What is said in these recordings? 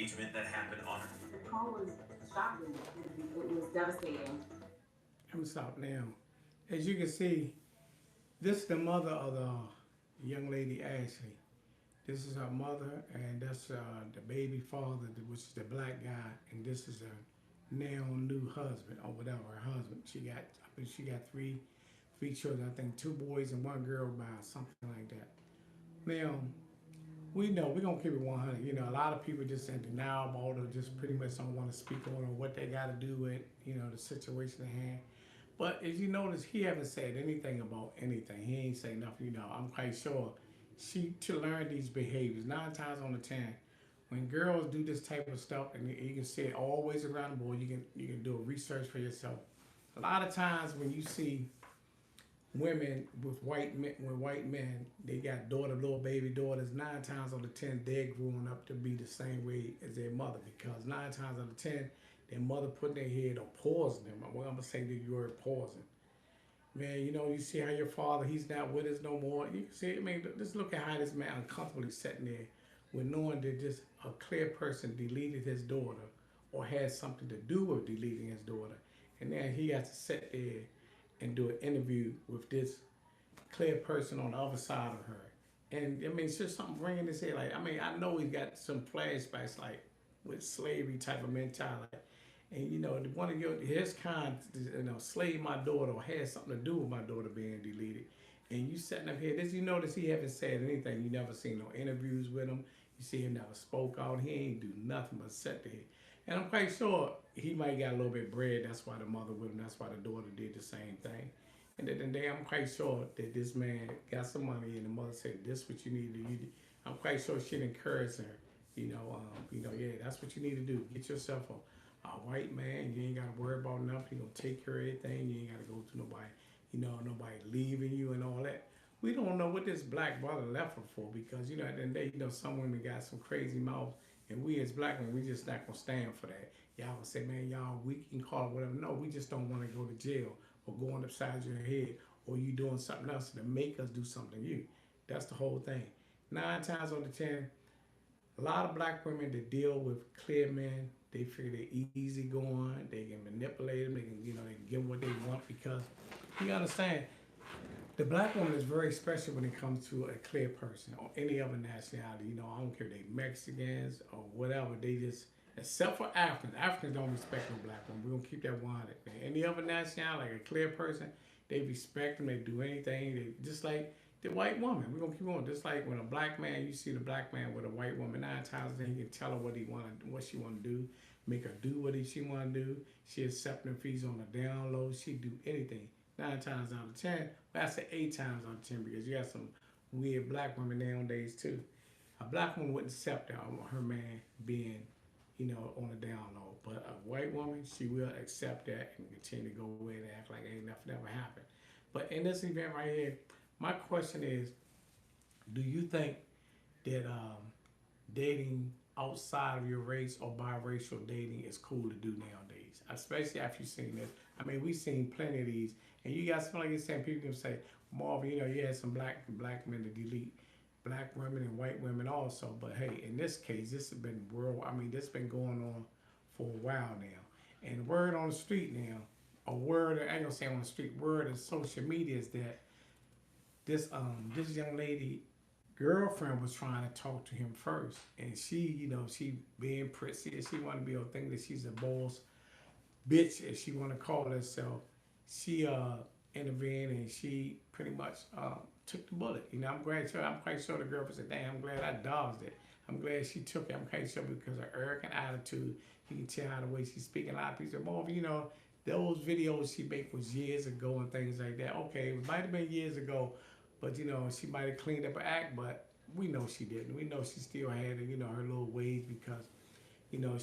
engagement that happened on. The call was shocking. It was devastating. Let me stop now. As you can see, this is the mother of the young lady Ashley. This is her mother, and that's the baby father, which is the black guy, and this is her now new husband or whatever. Her husband. I think she got three children. I think two boys and one girl by something like that. Now we know we're gonna keep it 100. You know, a lot of people just in denial about it, just pretty much don't want to speak on or what they got to do with the situation at hand. But as you notice, he haven't said anything about anything. He ain't say nothing. I'm quite sure she to learn these behaviors 9 times on 10. When girls do this type of stuff, and you can see it always around the board, you can do a research for yourself. A lot of times when you see women with white men, they got little baby daughters. 9 times out of 10, they're growing up to be the same way as their mother because 9 times out of 10, their mother put in their head or poison them. I'm gonna say the word poison. Man, you see how your father, he's not with us no more. You can see, I mean, just look at how this man uncomfortably sitting there with knowing that just a clear person deleted his daughter or had something to do with deleting his daughter. And then he has to sit there and do an interview with this clear person on the other side of her. And I mean, it's just something bringing his head. Like, I mean, I know he's got some flashbacks, like with slavery type of mentality. And one of his kind, slave my daughter or had something to do with my daughter being deleted. And you sitting up here, this you notice he haven't said anything. You never seen no interviews with him. You see him never spoke out. He ain't do nothing but sit there. And I'm quite sure he might got a little bit of bread. That's why the mother with him. That's why the daughter did the same thing. And then I'm quite sure that this man got some money, and the mother said, "This what you need to do." I'm quite sure she'd encourage her. Yeah, that's what you need to do. Get yourself a white man. You ain't got to worry about nothing. He gonna take care of everything. You ain't got to go to nobody. Nobody leaving you and all that. We don't know what this black brother left her for because at the end of the day, some women got some crazy mouths, and we as black men, we just not gonna stand for that. Y'all gonna say, man, y'all, we can call it whatever. No, we just don't want to go to jail or going upside your head or you doing something else to make us do something to you. That's the whole thing. 9 times out of 10, a lot of black women that deal with clear men, they figure they're easy going, they can manipulate them, they can give them what they want because you understand the black woman is very special when it comes to a clear person or any other nationality. I don't care if they Mexicans or whatever. They just, except for Africans. Africans don't respect no black woman. We're gonna keep that 100. Any other nationality, like a clear person, they respect them. They do anything. They just like the white woman. We're gonna keep on. Just like when a black man, you see the black man with a white woman, 9 times then he can tell her what she wanna do, make her do what she wanna do. She accept them fees on the down low. She do anything. 9 times out of 10. Well, I say 8 times out of 10 because you got some weird black women nowadays too. A black woman wouldn't accept her man being, on the down low. But a white woman, she will accept that and continue to go away and act like ain't nothing ever happened. But in this event right here, my question is, do you think that dating outside of your race or biracial dating is cool to do nowadays? Especially after you've seen this. I mean, we've seen plenty of these. And you got something like you're saying, people can say, Marvin, you had some black men to delete black women and white women also. But hey, in this case, this has been this has been going on for a while now. And word on the street now, a word, I ain't gonna say on the street, word in social media is that this young lady girlfriend was trying to talk to him first. And she being prissy, she wanna be able to think that she's a boss bitch, as she wanna call herself. She intervened and she pretty much took the bullet. I'm quite sure the girlfriend said, "Damn, I'm glad I dodged it. I'm glad she took it. I'm quite sure because of her arrogant attitude. You can tell how the way she's speaking. A lot of people say, Marvin, those videos she made was years ago and things like that. Okay, it might have been years ago, but she might have cleaned up her act, but we know she didn't. We know she still had her little ways because when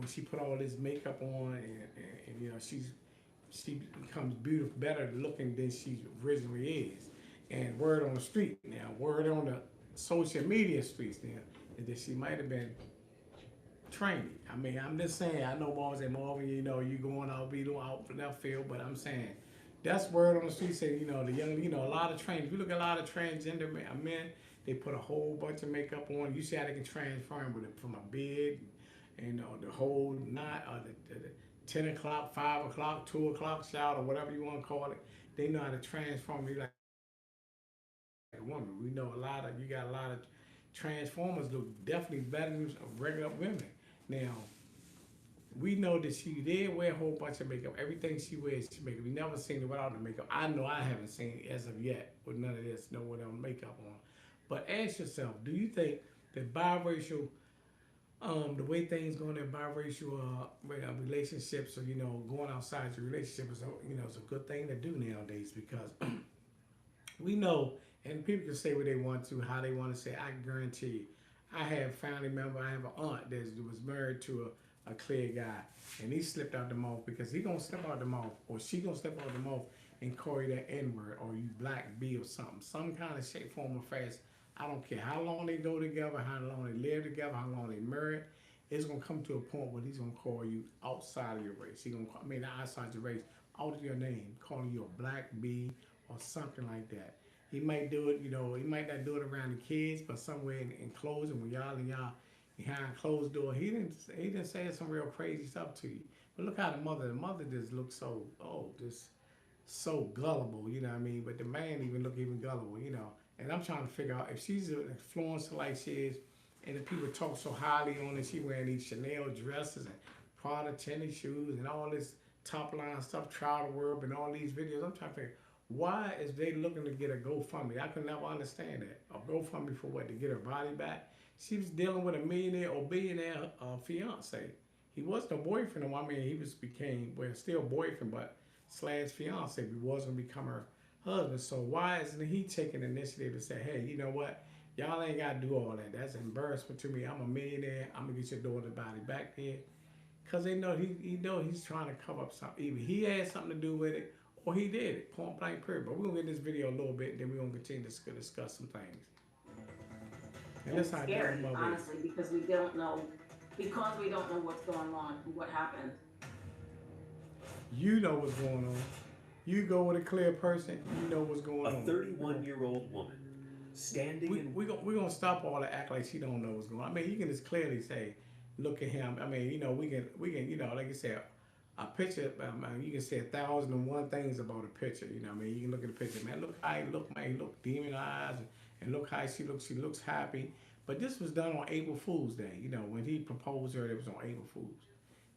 she put all this makeup on and she becomes beautiful, better looking than she originally is. And word on the street now, word on the social media streets now, is that she might have been training. I mean, I'm just saying, I know Marvin said, Marvin, you going out, be out for that field, but I'm saying, that's word on the street saying, the young, a lot of trans, we look at a lot of transgender men, They put a whole bunch of makeup on. You see how they can transform with it from a beard, and the whole night, the 10 o'clock, 5 o'clock, 2 o'clock shout, or whatever you want to call it. They know how to transform you like a woman. We know you got a lot of transformers look definitely better than regular women. Now, we know that she did wear a whole bunch of makeup. Everything she wears, she makeup. We never seen her without the makeup. I know I haven't seen it as of yet with none of this, no without makeup on. But ask yourself, do you think that biracial, the way things going in biracial relationships, or going outside your relationship is is a good thing to do nowadays, because we know, and people can say what they want to, how they want to say. I guarantee you, I have family member, I have an aunt that was married to a clear guy, and he slipped out the mouth, because he gonna slip out the mouth, or she gonna slip out the mouth and call you that N word, or you black B or something, some kind of shape, form, or fashion. I don't care how long they go together, how long they live together, how long they married. It's gonna come to a point where he's gonna call you outside of your race. He gonna call, not outside your race, out of your name, calling you a black B or something like that. He might do it, he might not do it around the kids, but somewhere in closing, when y'all and y'all behind closed door, he didn't say some real crazy stuff to you. But look how the mother just looks so, just so gullible, you know what I mean? But the man even look even gullible. And I'm trying to figure out if she's an influencer like she is, and the people talk so highly on it. She wearing these Chanel dresses and Prada tennis shoes and all this top line stuff, Trial World and all these videos. I'm trying to figure why is they looking to get a GoFundMe? I could never understand that. A GoFundMe for what? To get her body back? She was dealing with a millionaire or billionaire fiance. He wasn't a boyfriend. I mean, he became, well, still boyfriend, but slash fiance. He wasn't become her husband. So why isn't he taking the initiative to say, hey, you know what? Y'all ain't got to do all that. That's embarrassment to me. I'm a millionaire. I'm going to get your daughter's body back there. Because they know he know he's trying to cover up something. Either he had something to do with it, or he did it. Point blank period. But we're going to get this video a little bit, and then we're going to continue to discuss some things. And it's scary, honestly, because we don't know what's going on, what happened. You know what's going on. You go with a clear person, you know what's going on. A 31-year-old woman standing we're going to stop all the act like she don't know what's going on. I mean, you can just clearly say, look at him. I mean, we can, like I said, a picture, you can say 1,001 things about a picture. I mean, you can look at the picture, man, look how he look, man, he look demonized, and look how she looks happy. But this was done on April Fool's Day. When he proposed her, it was on April Fool's.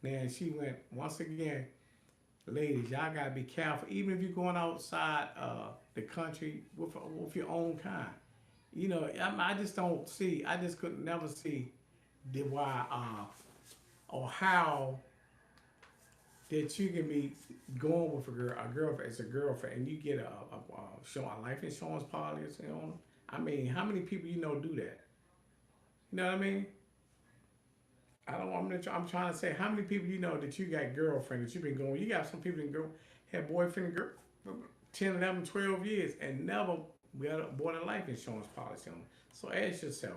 Now, she went, once again, ladies, y'all got to be careful. Even if you're going outside the country with your own kind. I just don't see, I just could never see the why or how that you can be going with a girlfriend as a girlfriend, and you get a life insurance policy on them. I mean, how many people do that? You know what I mean? I'm trying to say, how many people that you got girlfriend that you've been going? You got some people that had boyfriend and girl for 10, 11, 12 years and never bought a life insurance policy on them. So ask yourself,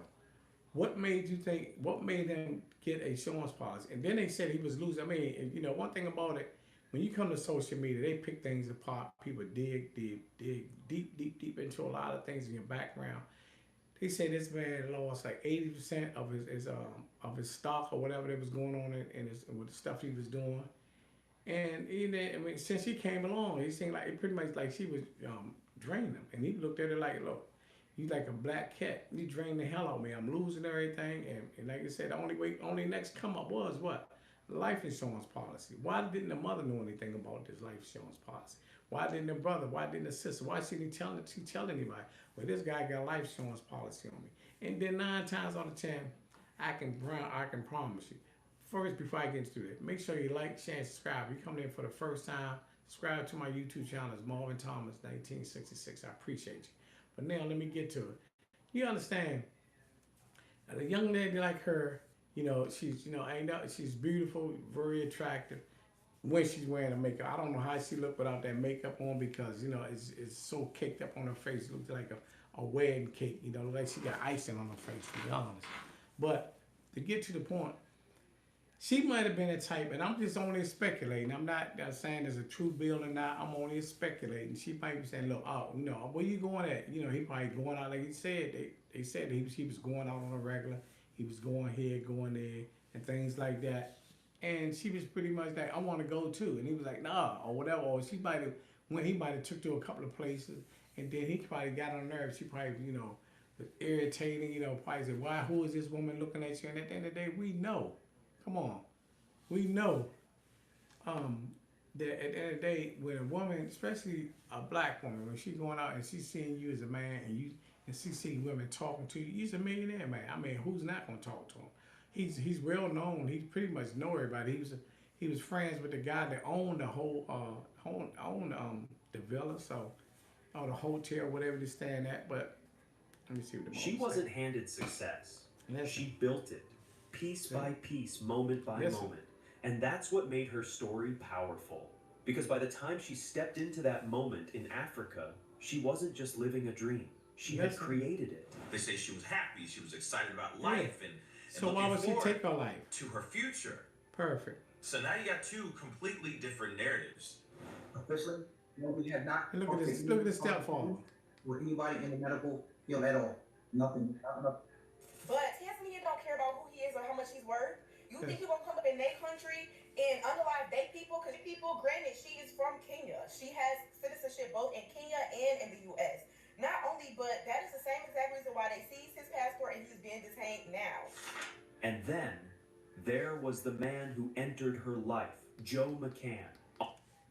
what made them get a insurance policy? And then they said he was losing. I mean, one thing about it, when you come to social media, they pick things apart. People dig deep into a lot of things in your background. They say this man lost like 80% of his stock or whatever that was going on with the stuff he was doing. And since she came along, he seemed like it pretty much like she was draining him. And he looked at her like, look, you like a black cat. You drain the hell out of me. I'm losing everything. And like I said, the only next come up was what? Life insurance policy. Why didn't the mother know anything about this life insurance policy? Why didn't the brother? Why didn't the sister? Why didn't she tell anybody? Well, this guy got a life insurance policy on me. And then 9 times out of 10, I can promise you. First, before I get into that, make sure you like, share, and subscribe. If you come in for the first time, subscribe to my YouTube channel. It's Marvin Thomas, 1966. I appreciate you. But now let me get to it. You understand? A young lady like her, she's beautiful, very attractive. When she's wearing the makeup, I don't know how she looked without that makeup on, because it's so caked up on her face. It looks like a wedding cake. Like she got icing on her face, to be honest. But to get to the point, she might have been a type, and I'm just only speculating. I'm not saying there's a true bill or not. I'm only speculating. She might be saying, look, where you going at? He probably going out, like he said, They said he was going out on a regular. He was going here, going there, and things like that. And she was pretty much like, I want to go too. And he was like, nah, or whatever. Or she might have, when he might have took to a couple of places, and then he probably got on nerves. She probably, was irritating, probably said, why, who is this woman looking at you? And at the end of the day, we know. Come on. We know that at the end of the day, when a woman, especially a black woman, when she's going out and she's seeing you as a man and she's seeing women talking to you, he's a millionaire man. I mean, who's not gonna talk to him? He's well known. He pretty much know everybody. He was friends with the guy that owned the whole the villa, so or the hotel, whatever they stand at. But let me see what the She wasn't handed success. Listen. She built it, piece by piece, moment by moment. And that's what made her story powerful. Because by the time she stepped into that moment in Africa, she wasn't just living a dream. She had created it. They say she was happy, she was excited about life, and so why would she take her life? To her future. Perfect. So now you got two completely different narratives. Officially, we have not. And look at this. Look at this stepfather. With anybody in the medical field at all. Nothing. But Tanzania don't care about who he is or how much he's worth. You think he gonna come up in their country and underlie they people? Because people, granted, she is from Kenya. She has citizenship both in Kenya and in the U.S. Not only, but that is the same exact reason why they seized his passport and he's being detained now. And then there was the man who entered her life, Joe McCann.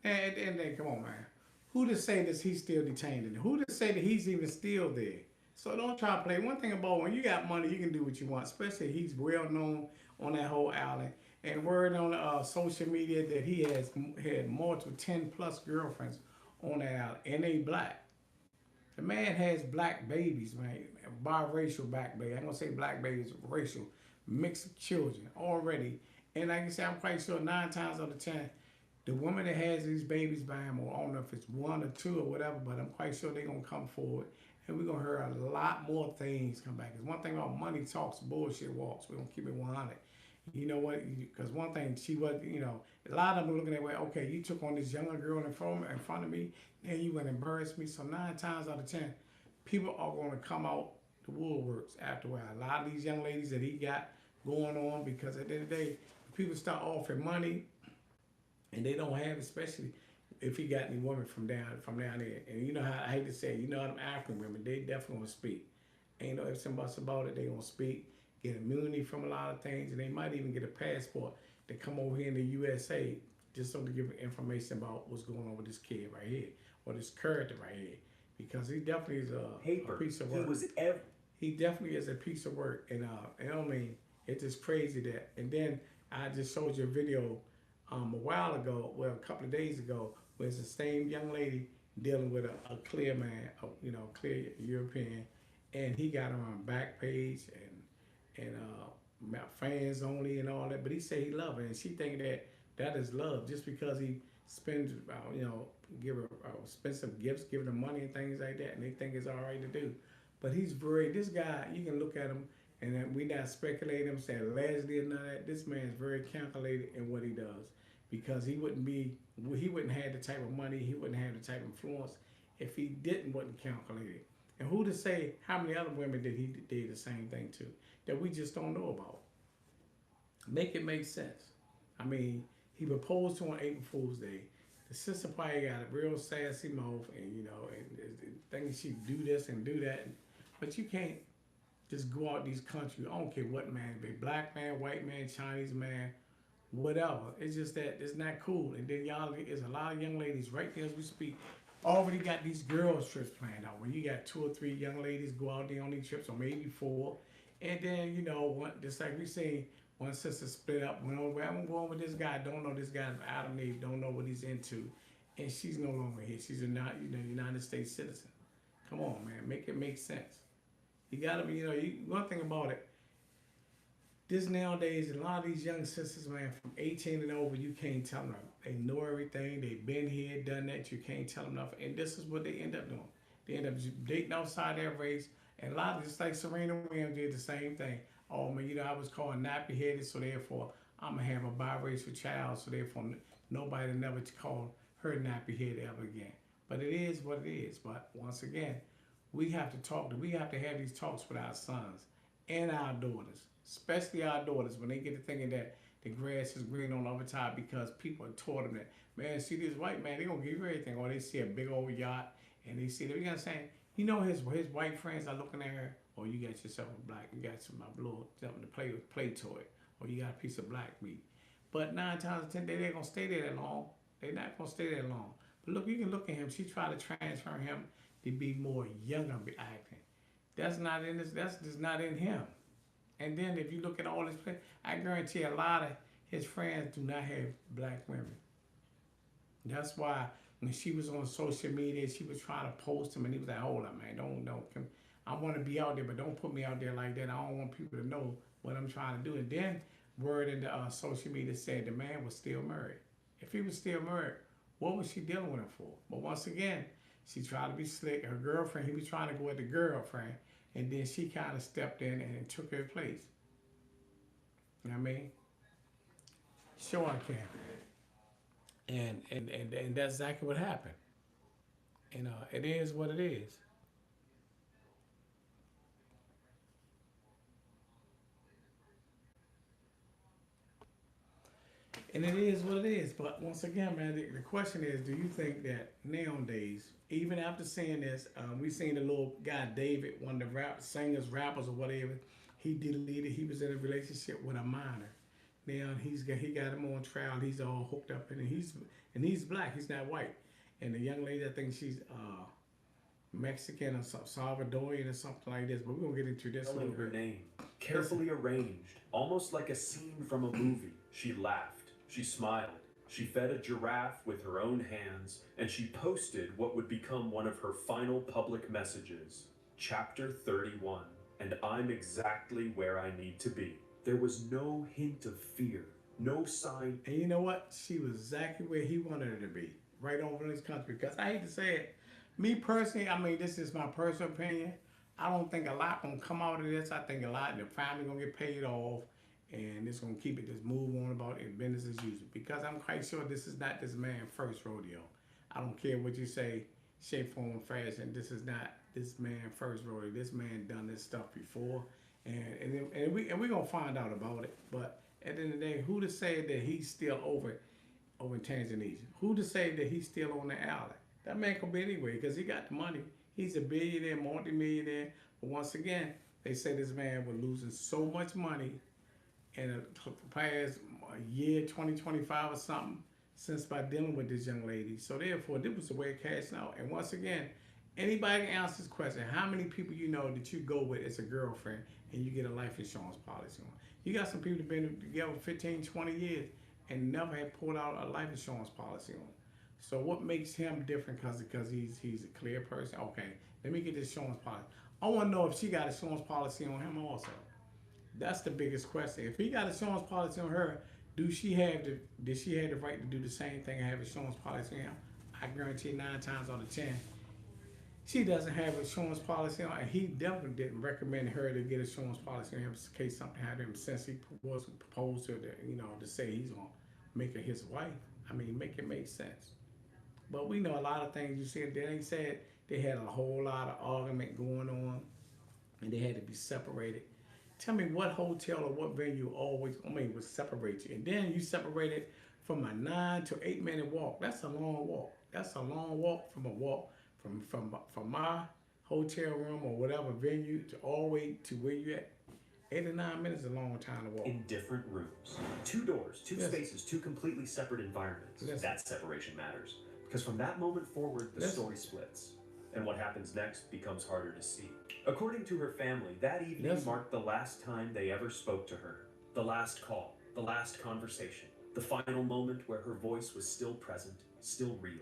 And then, come on, man. Who to say that he's still detained? And who to say that he's even still there? So don't try to play. One thing about when you got money, you can do what you want. Especially he's well known on that whole island. And word on social media that he has had more than 10 plus girlfriends on that island, and they black. The man has black babies, man, biracial black babies. I'm gonna say black babies, racial, mixed children already. And like I said, I'm quite sure 9 times out of 10, the woman that has these babies by him, or I don't know if it's 1 or 2 or whatever, but I'm quite sure they're gonna come forward. And we're gonna hear a lot more things come back. Because one thing about money talks, bullshit walks. We're gonna keep it 100. You know what? Because one thing, she was, a lot of them are looking at, well, okay, you took on this younger girl in front of me, and you went and embarrass me. So 9 times out of 10, people are gonna come out the woodworks after a while. A lot of these young ladies that he got going on, because at the end of the day, people start offering money, and they don't have, especially if he got any woman from down there. And you know how I hate to say, them African women, they definitely gonna speak. Ain't no ifs and buts about it. They gonna speak, get immunity from a lot of things, and they might even get a passport to come over here in the USA just so to give information about what's going on with this kid right here, or this character right here, because he definitely is a piece of work. He definitely is a piece of work, and I mean, it's just crazy that. And then I just showed you a video a while ago, well, a couple of days ago, where it's the same young lady dealing with a clear man, clear European, and he got her on back page and fans only and all that. But he said he loved her, and she think that is love just because he spends, give her expensive gifts, giving her money and things like that, and they think it's all right to do. But this guy, you can look at him, and we not speculating him saying allegedly or none of that. This man's very calculated in what he does, because he wouldn't have the type of money, he wouldn't have the type of influence if he wasn't calculated. And who to say how many other women did he did the same thing to that we just don't know about? Make it make sense. I mean, he proposed to her on April Fool's Day. The sister probably got a real sassy mouth, and thinking she do this and do that. But you can't just go out these countries. I don't care what man, be black man, white man, Chinese man, whatever. It's just that it's not cool. And then there's a lot of young ladies right there as we speak, already got these girls trips planned out. Where you got 2 or 3 young ladies go out there on these trips, or maybe 4. And then, just like we seen, one sister split up, went over, I'm going with this guy, don't know this guy, Adam Eve, don't know what he's into. And she's no longer here. She's a United States citizen. Come on, man, make it make sense. You gotta be, one thing about it, this nowadays, a lot of these young sisters, man, from 18 and over, you can't tell them. They know everything. They've been here, done that. You can't tell them nothing. And this is what they end up doing. They end up dating outside their race. And a lot of, just like Serena Williams did the same thing. Oh, man, I was called nappy-headed, so therefore I'm going to have a biracial child, so therefore nobody never call her nappy-headed ever again. But it is what it is. But once again, We have to talk to, we have to have these talks with our sons and our daughters, especially our daughters, when they get to thinking that the grass is green on the other side because people taught them that, man, see this white man, they gonna give you everything. Or they see a big old yacht and they see that, you know what I'm saying? You know his white friends are looking at her, or you got yourself a black, you got some blue, something to play with, play toy, or you got a piece of black meat. But 9 times out of 10, they ain't gonna stay there that long. They're not gonna stay there long. But look, you can look at him. She tried to transfer him to be more younger acting. That's not in this. That's just not in him. And then if you look at all his friends, I guarantee a lot of his friends do not have black women. That's why when she was on social media, she was trying to post him, and he was like, "Hold up, man, don't know. I want to be out there, but don't put me out there like that. I don't want people to know what I'm trying to do." And then word in the social media said the man was still married. If he was still married, what was she dealing with him for? But once again, she tried to be slick. Her girlfriend, he was trying to go at the girlfriend, and then she kind of stepped in and took her place. You know what I mean? Sure I can. And that's exactly what happened. And it is what it is. And it is what it is. But once again, man, the question is, do you think that nowadays, even after seeing this, we seen the little guy David, one of the singers, rappers, or whatever, he deleted. He was in a relationship with a minor. Now he got him on trial. He's all hooked up, and he's black. He's not white. And the young lady, I think she's Mexican or Salvadorian or something like this. But we're gonna get into this. Telling her name, carefully arranged, almost like a scene from a movie. She laughed. She smiled. She fed a giraffe with her own hands, and she posted what would become one of her final public messages. Chapter 31. And I'm exactly where I need to be. There was no hint of fear, no sign. And you know what? She was exactly where he wanted her to be, right over in this country. Because I hate to say it, me personally, I mean, this is my personal opinion. I don't think a lot gonna come out of this. I think a lot of the family gonna get paid off, and it's gonna keep it, just move on about it, business as usual. Because I'm quite sure this is not this man's first rodeo. I don't care what you say, shape, form, fashion. This is not this man's first rodeo. This man done this stuff before, and we gonna find out about it. But at the end of the day, who to say that he's still over in Tanzania? Who to say that he's still on the alley? That man could be anywhere because he got the money. He's a billionaire, multi-millionaire. But once again, they say this man was losing so much money in the past year, 2025 or something, since by dealing with this young lady. So therefore, this was the way of cashing out. And once again, anybody can answer this question. How many people you know that you go with as a girlfriend and you get a life insurance policy on? You got some people that have been together 15, 20 years and never have pulled out a life insurance policy on. So what makes him different? Because he's a clear person? Okay, let me get this insurance policy. I want to know if she got insurance policy on him also. That's the biggest question. If he got insurance policy on her, did she have the right to do the same thing and have insurance policy on him? I guarantee 9 times out of 10, she doesn't have insurance policy on, and he definitely didn't recommend her to get insurance policy on him in case something happened to him since he was proposed to her, to say he's gonna make her his wife. I mean, make it make sense. But we know a lot of things you see. They said they had a whole lot of argument going on, and they had to be separated. Tell me what hotel or what venue would separate you, and then you separated from a 9 to 8 minute walk. That's a long walk. That's a long walk from my hotel room or whatever venue to all the way to where you at. 8 to 9 minutes is a long time to walk. In different rooms. 2 doors, 2 spaces, 2 completely separate environments. That separation matters. Because from that moment forward, the story splits. And what happens next becomes harder to see. According to her family, that evening marked the last time they ever spoke to her. The last call, the last conversation, the final moment where her voice was still present, still real.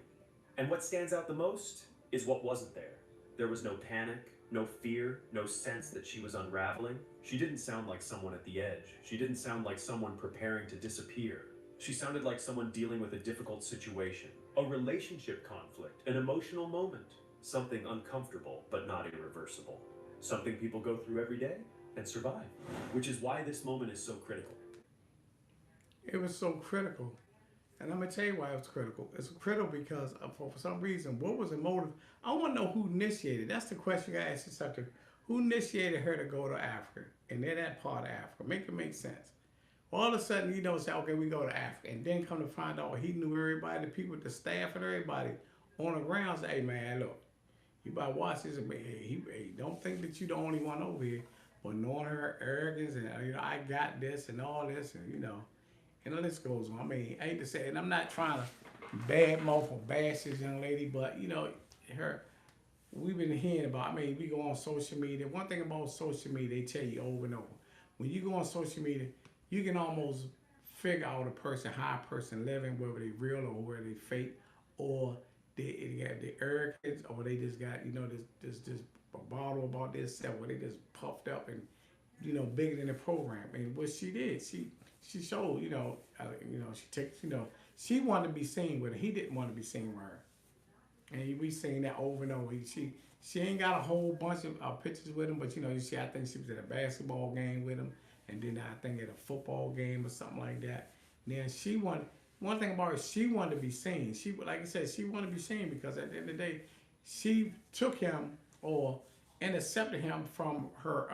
And what stands out the most is what wasn't there. There was no panic, no fear, no sense that she was unraveling. She didn't sound like someone at the edge. She didn't sound like someone preparing to disappear. She sounded like someone dealing with a difficult situation, a relationship conflict, an emotional moment, something uncomfortable but not irreversible, something people go through every day and survive, which is why this moment is so critical. It was so critical. And I'm gonna tell you why it was critical. It's critical because for some reason, what was the motive? I want to know who initiated. That's the question you gotta ask yourself. Who initiated her to go to Africa and then that part of Africa? Make it make sense. All of a sudden, you know, say, okay, we go to Africa, and then come to find out he knew everybody, the people, the staff, and everybody on the ground. Say, hey man, look, you better watch this. He don't think that you the only one over here, but knowing her arrogance and you know, I got this and all this, and you know. And the list goes on. I mean, I hate to say it, and I'm not trying to badmouth or bash this young lady, but you know, we've been hearing about, I mean, we go on social media. One thing about social media, they tell you over and over. When you go on social media, you can almost figure out a person, how a person living, whether they real or whether they fake, or they got the arrogance, or they just got, you know, this bottle about this stuff where they just puffed up and, you know, bigger than the program. And what she did, she showed, she takes, she wanted to be seen with her. He didn't want to be seen with her. And we seen that over and over. She ain't got a whole bunch of pictures with him, but you know, I think she was at a basketball game with him, and then I think at a football game or something like that. And then she wanted, one thing about her, she wanted to be seen. She, like I said, she wanted to be seen because at the end of the day, she took him and accepted him from her,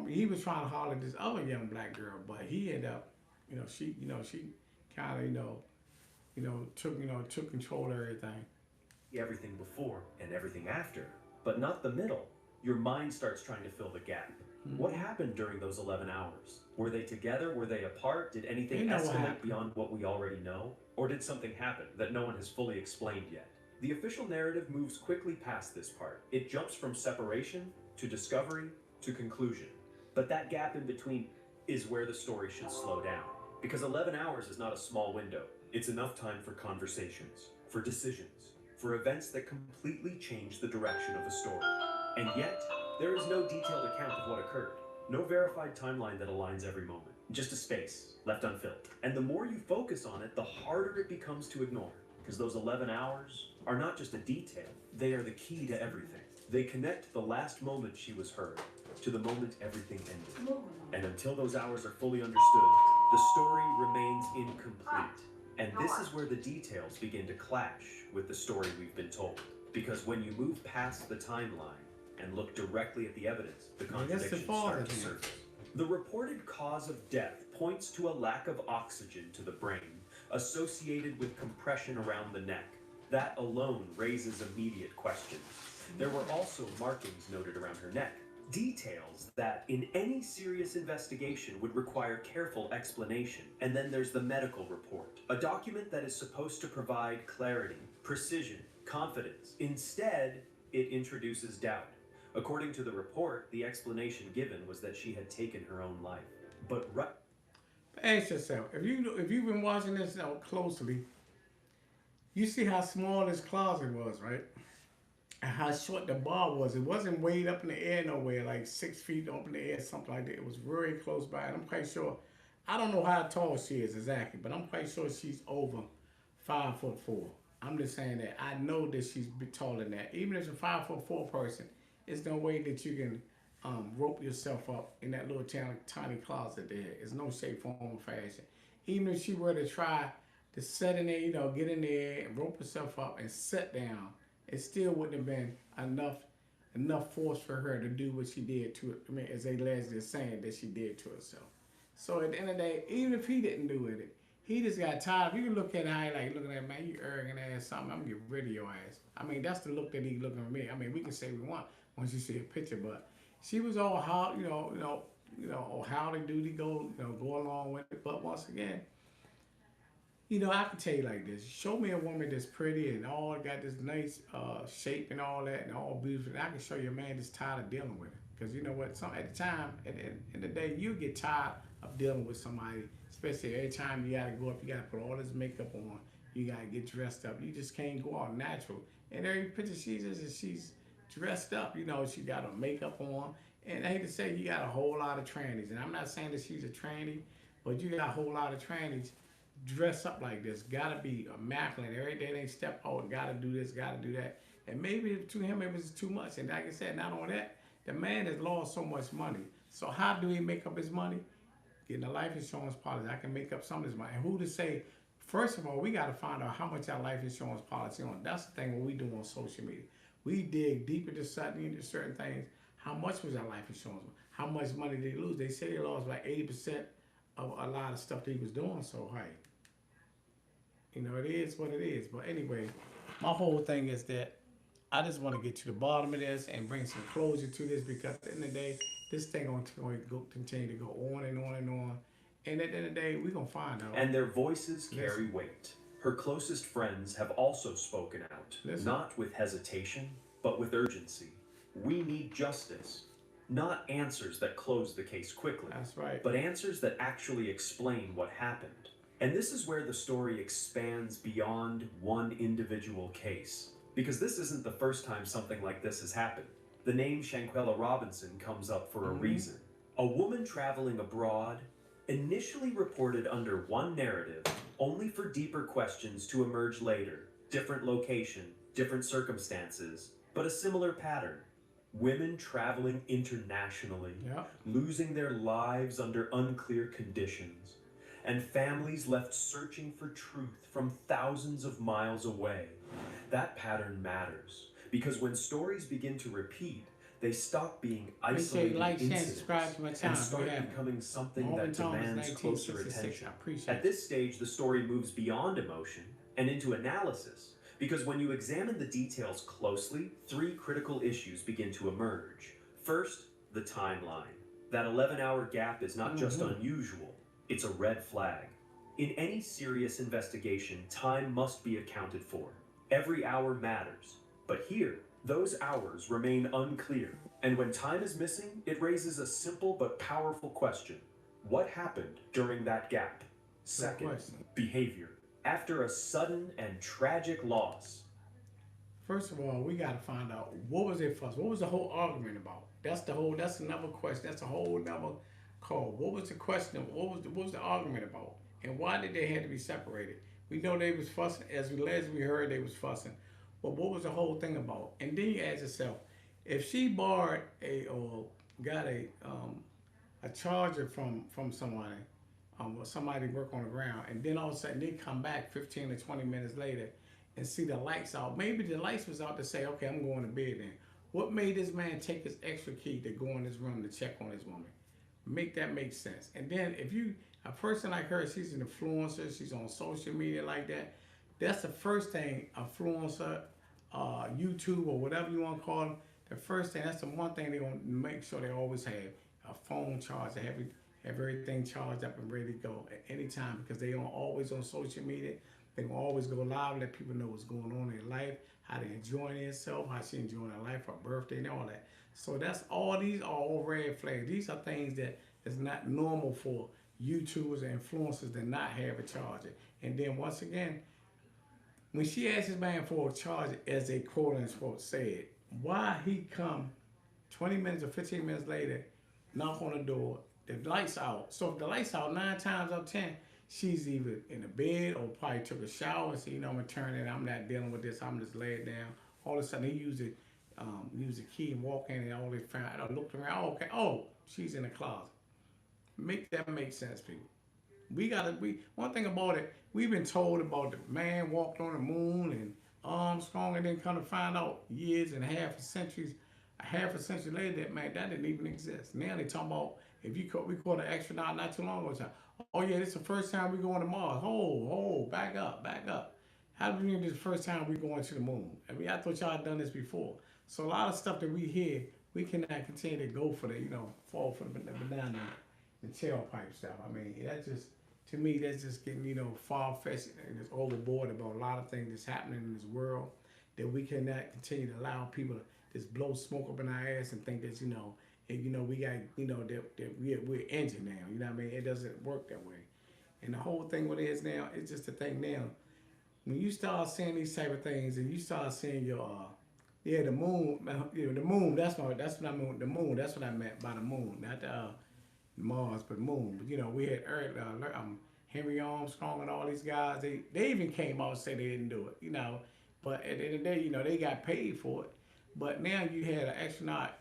he was trying to holler at this other young black girl, but he ended up, she kind of, took control of everything. Everything before and everything after, but not the middle. Your mind starts trying to fill the gap. Mm-hmm. What happened during those 11 hours? Were they together? Were they apart? Did anything escalate beyond what we already know? Or did something happen that no one has fully explained yet? The official narrative moves quickly past this part. It jumps from separation to discovery to conclusion. But that gap in between is where the story should slow down. Because 11 hours is not a small window. It's enough time for conversations, for decisions, for events that completely change the direction of a story. And yet, there is no detailed account of what occurred. No verified timeline that aligns every moment. Just a space left unfilled. And the more you focus on it, the harder it becomes to ignore. Because those 11 hours are not just a detail, they are the key to everything. They connect the last moment she was heard to the moment everything ended. And until those hours are fully understood, the story remains incomplete. And this is where the details begin to clash with the story we've been told. Because when you move past the timeline and look directly at the evidence, the contradictions start to surface. The reported cause of death points to a lack of oxygen to the brain, associated with compression around the neck. That alone raises immediate questions. There were also markings noted around her neck, details that in any serious investigation would require careful explanation. And then there's the medical report, a document that is supposed to provide clarity, precision, confidence. Instead, it introduces doubt. According to the report, the explanation given was that she had taken her own life. But ask yourself, if you've been watching this closely, you see how small this closet was, right? And how short the bar was. It wasn't way up in the air nowhere, like 6 feet up in the air, something like that. It was very close by. And I'm quite sure, I don't know how tall she is exactly, but I'm quite sure she's over 5'4". I'm just saying that I know that she's taller than that. Even if it's a 5'4" person, there's no way that you can rope yourself up in that little tiny closet there. There's no shape, form, or fashion. Even if she were to try to set in there, get in there and rope herself up and sit down, it still wouldn't have been enough force for her to do what she did to it. I mean, as Leslie is saying that she did to herself. So at the end of the day, even if he didn't do it, he just got tired. You can look at how he like looking at, man, you arrogant ass something. I'm gonna get rid of your ass. I mean, that's the look that he looking at me. I mean, we can say we want once you see a picture, but she was all how howdy doody go along with it. But once again, I can tell you like this. Show me a woman that's pretty and all got this nice shape and all that and all beautiful. And I can show you a man that's tired of dealing with it. Because you know what? At the time, at the end of the day, you get tired of dealing with somebody, especially every time you got to go up, you got to put all this makeup on. You got to get dressed up. You just can't go out natural. And every picture she's dressed up. She got her makeup on. And I hate to say, you got a whole lot of trannies. And I'm not saying that she's a tranny, but you got a whole lot of trannies dress up like this. Gotta be immaculate. Every day they step out, gotta do this, gotta do that. And maybe to him it was too much. And like I said, not only that, the man has lost so much money. So how do he make up his money? getting a life insurance policy. I can make up some of this money. And who to say? First of all, we got to find out how much our life insurance policy on. That's the thing what we do on social media. We dig deep into certain things. How much was our life insurance? How much money did they lose? They say they lost like 80% of a lot of stuff that he was doing. So hey, you know, it is what it is. But anyway, my whole thing is that I just want to get to the bottom of this and bring some closure to this, because at the end of the day, this thing going to continue to go on and on and on. And at the end of the day, we're going to find out. And their voices carry weight. Her closest friends have also spoken out, not with hesitation, but with urgency. We need justice, not answers that close the case quickly. That's right. But answers that actually explain what happened. And this is where the story expands beyond one individual case. Because this isn't the first time something like this has happened. The name Shanquella Robinson comes up for a reason. A woman traveling abroad, initially reported under one narrative, only for deeper questions to emerge later. Different location, different circumstances, but a similar pattern. Women traveling internationally, losing their lives under unclear conditions, and families left searching for truth from thousands of miles away. That pattern matters, because when stories begin to repeat, they stop being isolated incidents and start becoming something that demands closer attention. At this stage, the story moves beyond emotion and into analysis, because when you examine the details closely, three critical issues begin to emerge. First, the timeline. That 11-hour gap is not just unusual, it's a red flag. In any serious investigation, time must be accounted for. Every hour matters, but here, those hours remain unclear. And when time is missing, it raises a simple but powerful question. What happened during that gap? Second, behavior. After a sudden and tragic loss. First of all, we got to find out what was their fuss. What was the whole argument about? That's another question. That's a whole nother call. What was the question? What was the argument about? And why did they have to be separated? We know they was fussing. As we heard, they was fussing. But what was the whole thing about? And then you ask yourself, if she borrowed or got a charger from somebody, or somebody work on the ground, and then all of a sudden they come back 15 or 20 minutes later and see the lights out. Maybe the lights was out to say, okay, I'm going to bed then. What made this man take his extra key to go in his room to check on his woman? Make that make sense. And then if a person like her, she's an influencer, she's on social media like that, that's the first thing, influencer, YouTube or whatever you want to call them, the first thing, that's the one thing they're going to make sure they always have a phone charge, have everything charged up and ready to go at any time, because they are always on social media. They will always go live, let people know what's going on in their life, how they enjoying themselves, how she enjoying her life, her birthday, and all that. So these are all red flags. These are things that is not normal for YouTubers and influencers to not have a charger. And then once again, when she asked this man for a charger, as they quote unquote said, why he come 20 minutes or 15 minutes later, knock on the door, the lights out. So if the lights out 9 times out of 10, she's either in the bed or probably took a shower and said, I'm gonna turn it, I'm not dealing with this, I'm just laying down. All of a sudden he used the key and walk in, and all they found, I looked around, she's in the closet. Make that make sense, people. One thing about it, we've been told about the man walked on the moon and Armstrong, and then come to find out years and half a century later, that didn't even exist. Now they talking about, we caught an astronaut not too long ago. Oh yeah, this is the first time we going to Mars. Back up. How do you mean this is the first time we going to the moon? I mean, I thought y'all had done this before. So a lot of stuff that we hear, we cannot continue to go for fall for the banana, the tailpipe stuff. I mean, to me, that's just getting, far-fetched and it's overboard about a lot of things that's happening in this world, that we cannot continue to allow people to just blow smoke up in our ass and think that, we got, that we're injured now. You know what I mean? It doesn't work that way. And the whole thing with it is now, it's just a thing now. When you start seeing these type of things and you start seeing the moon, the moon, that's what I mean, the moon, that's what I meant by the moon, not the Mars, but moon. But we had Henry Armstrong and all these guys, they even came out and said they didn't do it, but at the end of the day, they got paid for it. But now you had an astronaut,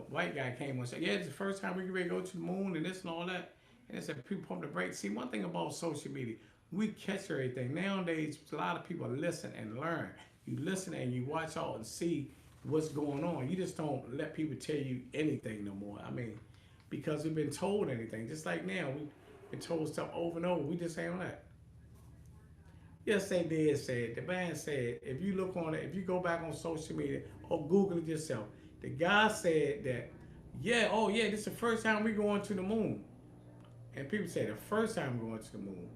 white guy came and said, yeah, it's the first time we can really go to the moon and this and all that. And it's a people pump the brakes. See, one thing about social media, we catch everything. Nowadays, a lot of people listen and learn. You listen and you watch out and see what's going on. You just don't let people tell you anything no more. I mean, because we've been told anything. Just like now, we've been told stuff over and over. We just ain't on that. Yes, they did say it. The man said, if you look on it, if you go back on social media or Google it yourself, the guy said that, yeah, oh yeah, this is the first time we going to the moon. And people say the first time we're going to the moon.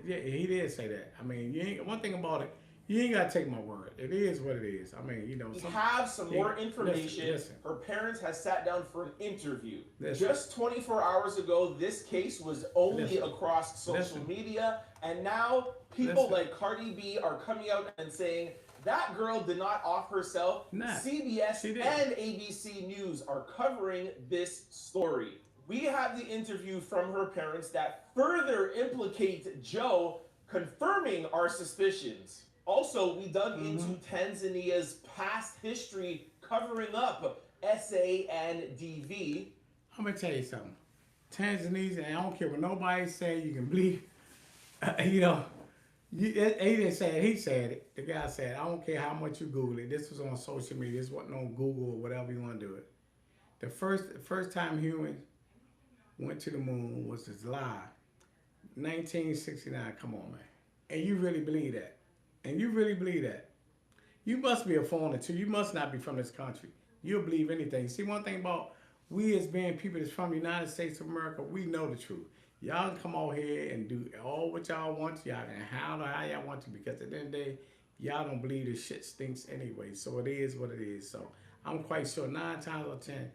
Yeah, he did say that. I mean, you ain't, one thing about it, you ain't gotta take my word. It is what it is. I mean, you know. We have some more information. Listen. Her parents has sat down for an interview. Listen. Just 24 hours ago, this case was only Listen. across social Listen. media, and now people Listen. like Cardi B are coming out and saying that girl did not off herself. Nah, CBS she did. and ABC News are covering this story. We have the interview from her parents that further implicate Joe, confirming our suspicions. Also, we dug into Tanzania's past history covering up SA and DV. I'm gonna tell you something. Tanzanians, and I don't care what nobody say, you can believe, you know, he didn't say it, he said it. The guy said, I don't care how much you Google it. This was on social media. This wasn't on Google or whatever you want to do it. The first time humans went to the moon was this lie. 1969, come on, man. And you really believe that? And you really believe that? You must be a foreigner too. You must not be from this country. You'll believe anything. See, one thing about we as being people that's from the United States of America, we know the truth. Y'all can come out here and do all what y'all want to. Y'all can handle how y'all want to, because at the end of the day, y'all don't believe this shit stinks anyway. So it is what it is. So I'm quite sure 9 times out of 10,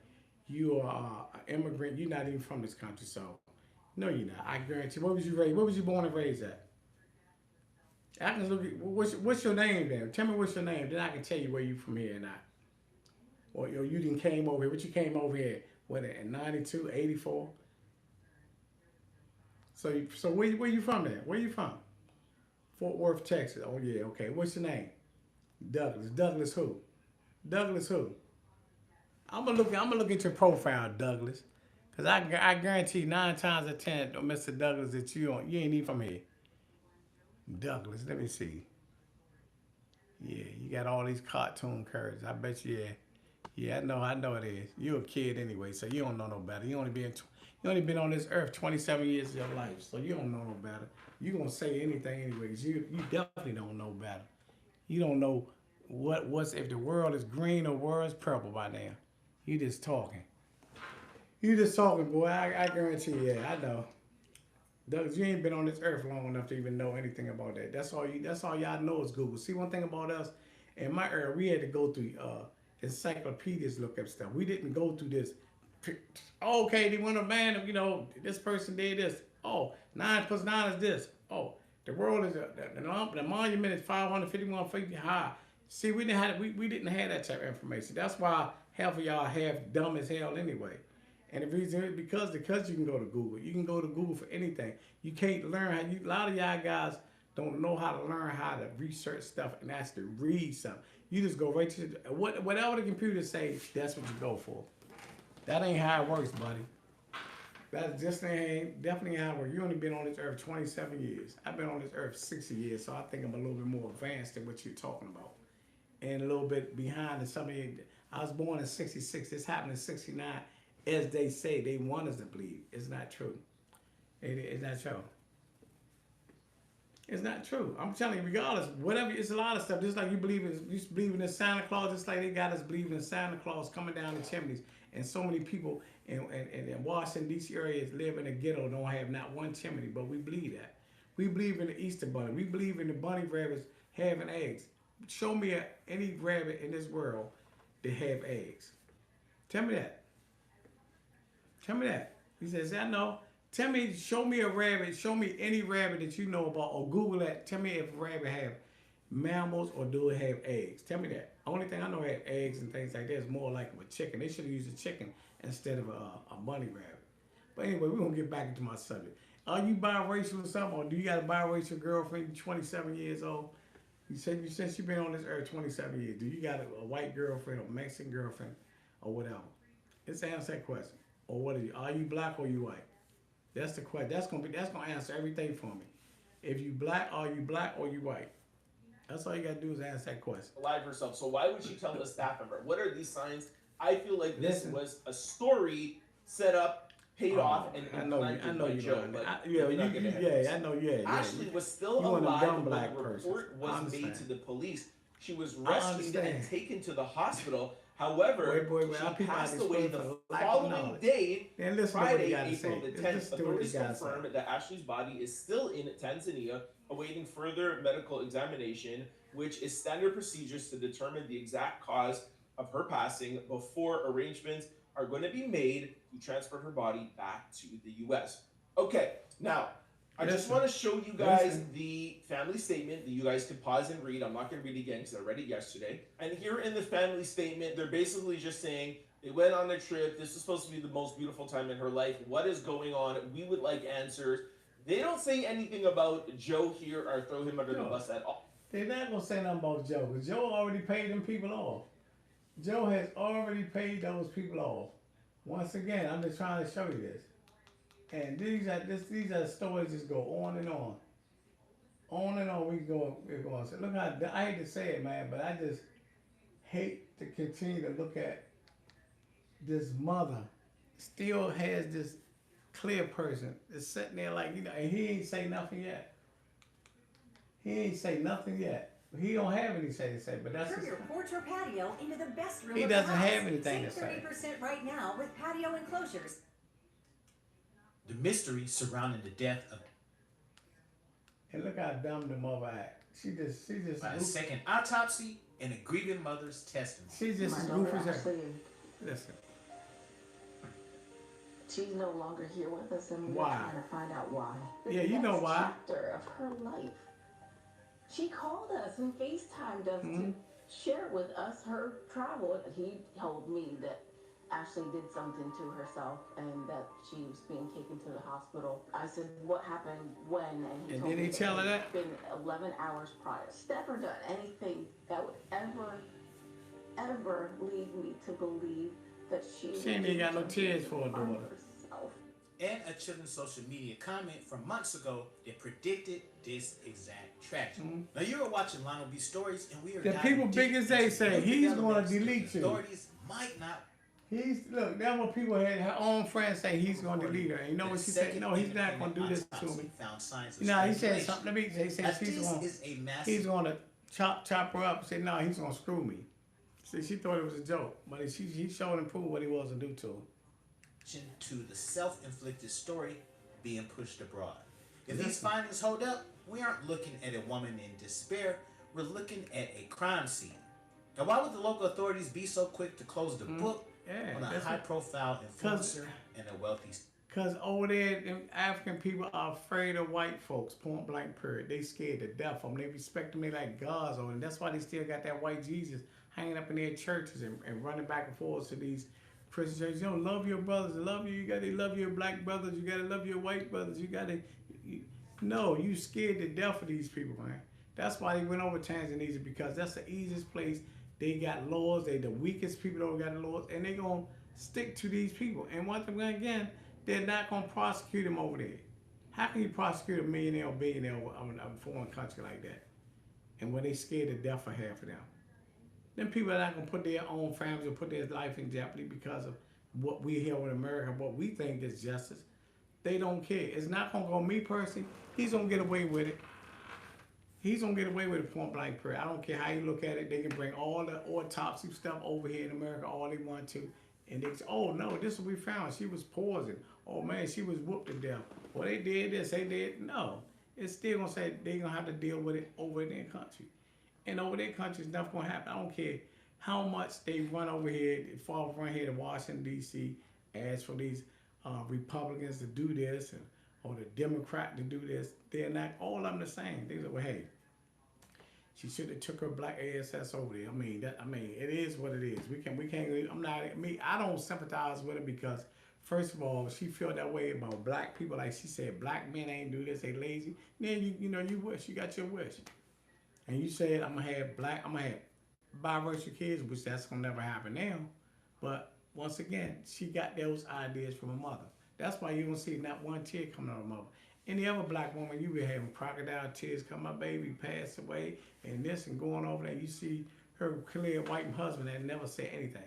you are an immigrant. You're not even from this country. So no, you're not. I guarantee. Where was you raised? Where was you born and raised at? I can look at, what's your name then? Tell me what's your name. Then I can tell you where you from here or not. Or you didn't came over here. What you came over here? What, in 92, 84? So where you from then? Where you from? Fort Worth, Texas. Oh yeah, okay. What's your name? Douglas. Douglas who? Douglas who? I'm gonna look at your profile, Douglas. Cause I guarantee 9 times out of 10, Mr. Douglas, that you ain't even from here. Douglas, let me see. Yeah, you got all these cartoon characters. I bet you, yeah, I know it is. You're a kid anyway, so you don't know no better. You only been on this earth 27 years of your life, so you don't know no better. You gonna say anything anyways. You definitely don't know better. You don't know what's if the world is green or world is purple by now. You just talking. You just talking, boy. I guarantee you, yeah, I know. Douglas, you ain't been on this earth long enough to even know anything about that. That's all y'all know is Google. See, one thing about us, in my era, we had to go through encyclopedias, look up stuff. We didn't go through this. Oh, okay, they want a man, you know, this person did this. Oh, 9 plus 9 is this. Oh, the world is the monument is 551 feet high. See, we didn't have that type of information. That's why half of y'all half dumb as hell anyway. And the reason is because you can go to Google. You can go to Google for anything. You can't learn a lot of y'all guys don't know how to learn how to research stuff and actually read something. You just go right to whatever the computer says, that's what you go for. That ain't how it works, buddy. That just ain't definitely how it works. You only been on this earth 27 years. I've been on this earth 60 years, so I think I'm a little bit more advanced than what you're talking about. And a little bit behind in some of you. I was born in 66. This happened in 69. As they say, they want us to believe. It's not true. It's not true. It's not true. I'm telling you, regardless, whatever, it's a lot of stuff. Just like you believe in Santa Claus, just like they got us believing in Santa Claus coming down the chimneys. And so many people in Washington, D.C. areas live in a ghetto, don't have not one chimney, but we believe that. We believe in the Easter Bunny. We believe in the bunny rabbits having eggs. Show me any rabbit in this world that have eggs. Tell me that. Tell me that. He says, I know. Show me a rabbit. Show me any rabbit that you know about, or Google that. Tell me if a rabbit have mammals or do it have eggs. Tell me that. Only thing I know have eggs and things like that is more like a chicken. They should have used a chicken instead of a bunny rabbit. But anyway, we're going to get back into my subject. Are you biracial or something? Or do you got a biracial girlfriend? You're 27 years old. You said since you've been on this earth 27 years. Do you got a white girlfriend or Mexican girlfriend or whatever? Let's answer that question. Or what are you? Are you black or you white? That's the question. That's gonna answer everything for me. If you black, are you black or you white? That's all you gotta do is answer that question. Alive herself. So why would she tell the staff member? What are these signs? I feel like this Listen. was a story set up, paid off, and I know implanted you by Joe. know. But Yeah, we're not gonna have this. I know, yeah. Ashley was still You one of them alive dumb when black the report persons. was I made understand. to the police. She was I rescued and understand. taken to the hospital. However, Wait, our she people passed out away there the for lack of following knowledge. day, Then listen to what Friday, he gotta April say. the Let's 10th. listen to what he Authorities gotta say. confirmed that Ashley's body is still in Tanzania, awaiting further medical examination, which is standard procedures to determine the exact cause of her passing before arrangements are going to be made to transfer her body back to the U.S. Okay, now I just want to show you guys the family statement that you guys can pause and read. I'm not going to read it again because I read it yesterday. And here in the family statement, they're basically just saying they went on a trip. This is supposed to be the most beautiful time in her life. What is going on? We would like answers. They don't say anything about Joe here or throw him under the bus at all. They're not gonna say nothing about Joe, because Joe already paid them people off. Joe has already paid those people off. Once again, I'm just trying to show you this. And these are stories that just go on and on. On and on we're going. So look how, I hate to say it, man, but I just hate to continue to look at this mother still has this clear person that's sitting there like, and he ain't say nothing yet. He ain't say nothing yet. He don't have anything to say, but that's Turn your porch or patio into the best room he of the doesn't house. have anything to say. Save 30% right now with patio enclosures. The mystery surrounding the death of And look how dumb the mother act. She just by a second autopsy and a grieving mother's testimony. She's just as My goofy daughter as actually, listen. she's no longer here with us, and we're Why? trying to find out why. Yeah, you know Next why. Chapter of her life. She called us and FaceTimed us to share with us her travel. He told me that Ashley did something to herself and that she was being taken to the hospital. I said, what happened when? And he And told did me he tell her that? it had been 11 hours prior. She's never done anything that would ever lead me to believe that she ain't even got no tears for her daughter. herself. And a children's social media comment from months ago that predicted this exact tragedy. Now you are watching Lionel B stories, and we are The diving people deep big as they into say, the he's gonna developments that delete the you. Authorities might not. Look, that's what people had her own friends say he's gonna delete her. And you know what she said? No, he's not gonna do this to me. Found signs of No, he said strangulation. something to me. He said he's gonna chop her up. Said no, he's gonna screw me. See, she thought it was a joke, but he showed and proved what he was to do to her. To the self-inflicted story being pushed abroad. If these findings hold up, we aren't looking at a woman in despair. We're looking at a crime scene. Now, why would the local authorities be so quick to close the book on a high-profile influencer and a wealthy? Because over there, them African people are afraid of white folks, point blank period. They scared to death of them. They respect them. They like gods over them. That's why they still got that white Jesus hanging up in their churches and running back and forth to these Christian churches. Love your brothers. Love you. You got to love your black brothers. You got to love your white brothers. You got to... No, you scared to death of these people, man. That's why they went over Tanzania, because that's the easiest place. They got laws. They the weakest people that got the laws, and they going to stick to these people. And once again, they're not going to prosecute them over there. How can you prosecute a millionaire or billionaire in a foreign country like that? And when they scared to death for half of them. Then people are not going to put their own families or put their life in jeopardy because of what we here in America, what we think is justice. They don't care. It's not going to go me personally. He's going to get away with it. He's going to get away with it point blank period. I don't care how you look at it. They can bring all the autopsy stuff over here in America all they want to. And they say, oh, no, this is what we found. She was poisoned. Oh, man, she was whooped to death. Well, they did this, they did. No. It's still going to say they're going to have to deal with it over in their country. And over their country, nothing going to happen. I don't care how much they run over here, fall run here to Washington, D.C., ask for these Republicans to do this or the Democrat to do this. They're not, all of them the same. They say, well, hey, she should have took her black ass over there. I mean, it is what it is. We can't, I don't sympathize with her because, first of all, she felt that way about black people. Like she said, black men ain't do this, they lazy. Then you wish, you got your wish. And you said, I'm gonna have biracial kids, which that's gonna never happen now. But once again, she got those ideas from her mother. That's why you don't see not one tear coming out of her mother. Any other black woman, you be having crocodile tears come, my baby passed away, and this and going over there. You see her clear white husband and never say anything.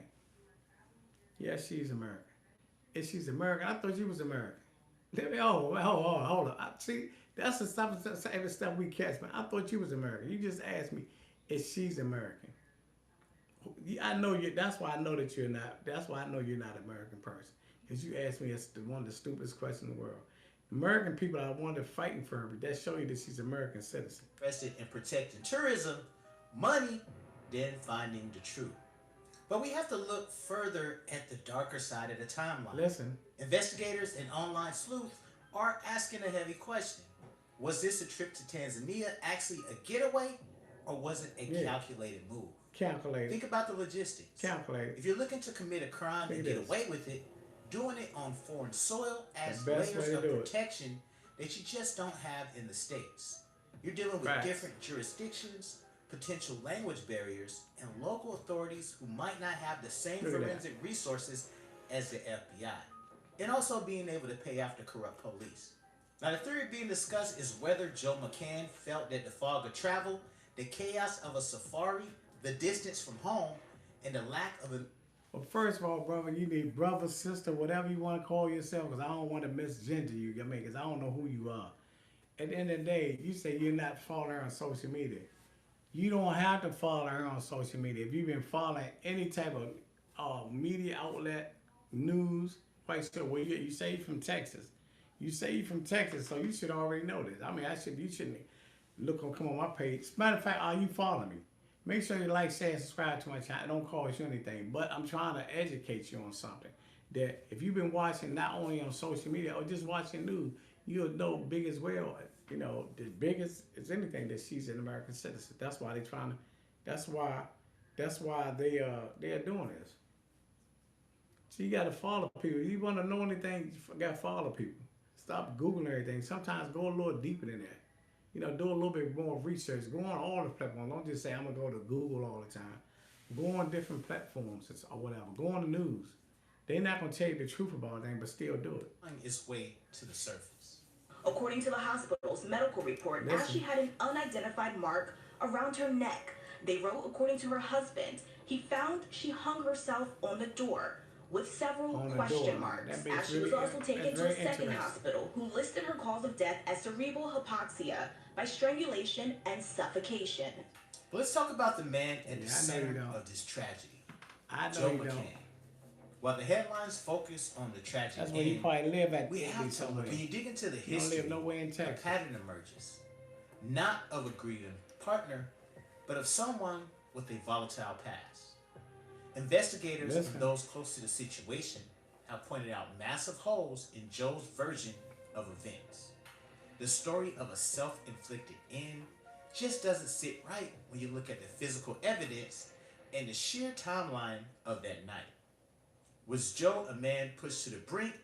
Yes, she's American. If she's American, I thought you was American. Let me, hold on. See, that's the stuff we catch, man. I thought you was American. You just asked me if she's American. I know you. That's why I know that you're not. That's why I know you're not an American person. Because you asked me one of the stupidest questions in the world. American people are one that fighting for her, but that show you that she's an American citizen. Interested in protecting tourism, money, than finding the truth. But we have to look further at the darker side of the timeline. Listen. Investigators and online sleuths are asking a heavy question. Was this a trip to Tanzania actually a getaway, or was it a calculated move? Calculated. Think about the logistics. Calculated. If you're looking to commit a crime and get away with it, doing it on foreign soil adds layers of protection that you just don't have in the States. You're dealing with different jurisdictions, potential language barriers, and local authorities who might not have the same forensic resources as the FBI. And also being able to pay off the corrupt police. Now, the theory being discussed is whether Joe McCann felt that the fog of travel, the chaos of a safari, the distance from home, and the lack of a... Well, first of all, brother, you need brother, sister, whatever you want to call yourself, because I don't want to misgender you, because I don't know who you are. At the end of the day, you say you're not following her on social media. You don't have to follow her on social media. If you've been following any type of media outlet, news, quite sure. Well, you say you're from Texas. You say you're from Texas, so you should already know this. I mean, you shouldn't come on my page. Matter of fact, are you following me? Make sure you like, share, and subscribe to my channel. It don't cost you anything, but I'm trying to educate you on something. That if you've been watching not only on social media or just watching news, you'll know big as well. You know, the biggest is anything that she's an American citizen. That's why they're trying to. That's why they're doing this. So you got to follow people. You want to know anything, you got to follow people. Stop Googling everything. Sometimes go a little deeper than that. You know, do a little bit more research. Go on all the platforms. Don't just say, I'm going to go to Google all the time. Go on different platforms or whatever. Go on the news. They're not going to tell you the truth about anything, but still do it. Its way to the surface. According to the hospital's medical report, Ashley had an unidentified mark around her neck. They wrote, according to her husband, he found she hung herself on the door with several question marks. Ashley was also taken to a second hospital who listed her cause of death as cerebral hypoxia by strangulation and suffocation. Let's talk about the man at the center of this tragedy, Joe McCann. While the headlines focus on the tragic that's where you probably live at. We have to, when you dig into the history, a pattern emerges, not of a greedy partner, but of someone with a volatile past. Investigators and those close to the situation have pointed out massive holes in Joe's version of events. The story of a self-inflicted end just doesn't sit right when you look at the physical evidence and the sheer timeline of that night. Was Joe a man pushed to the brink,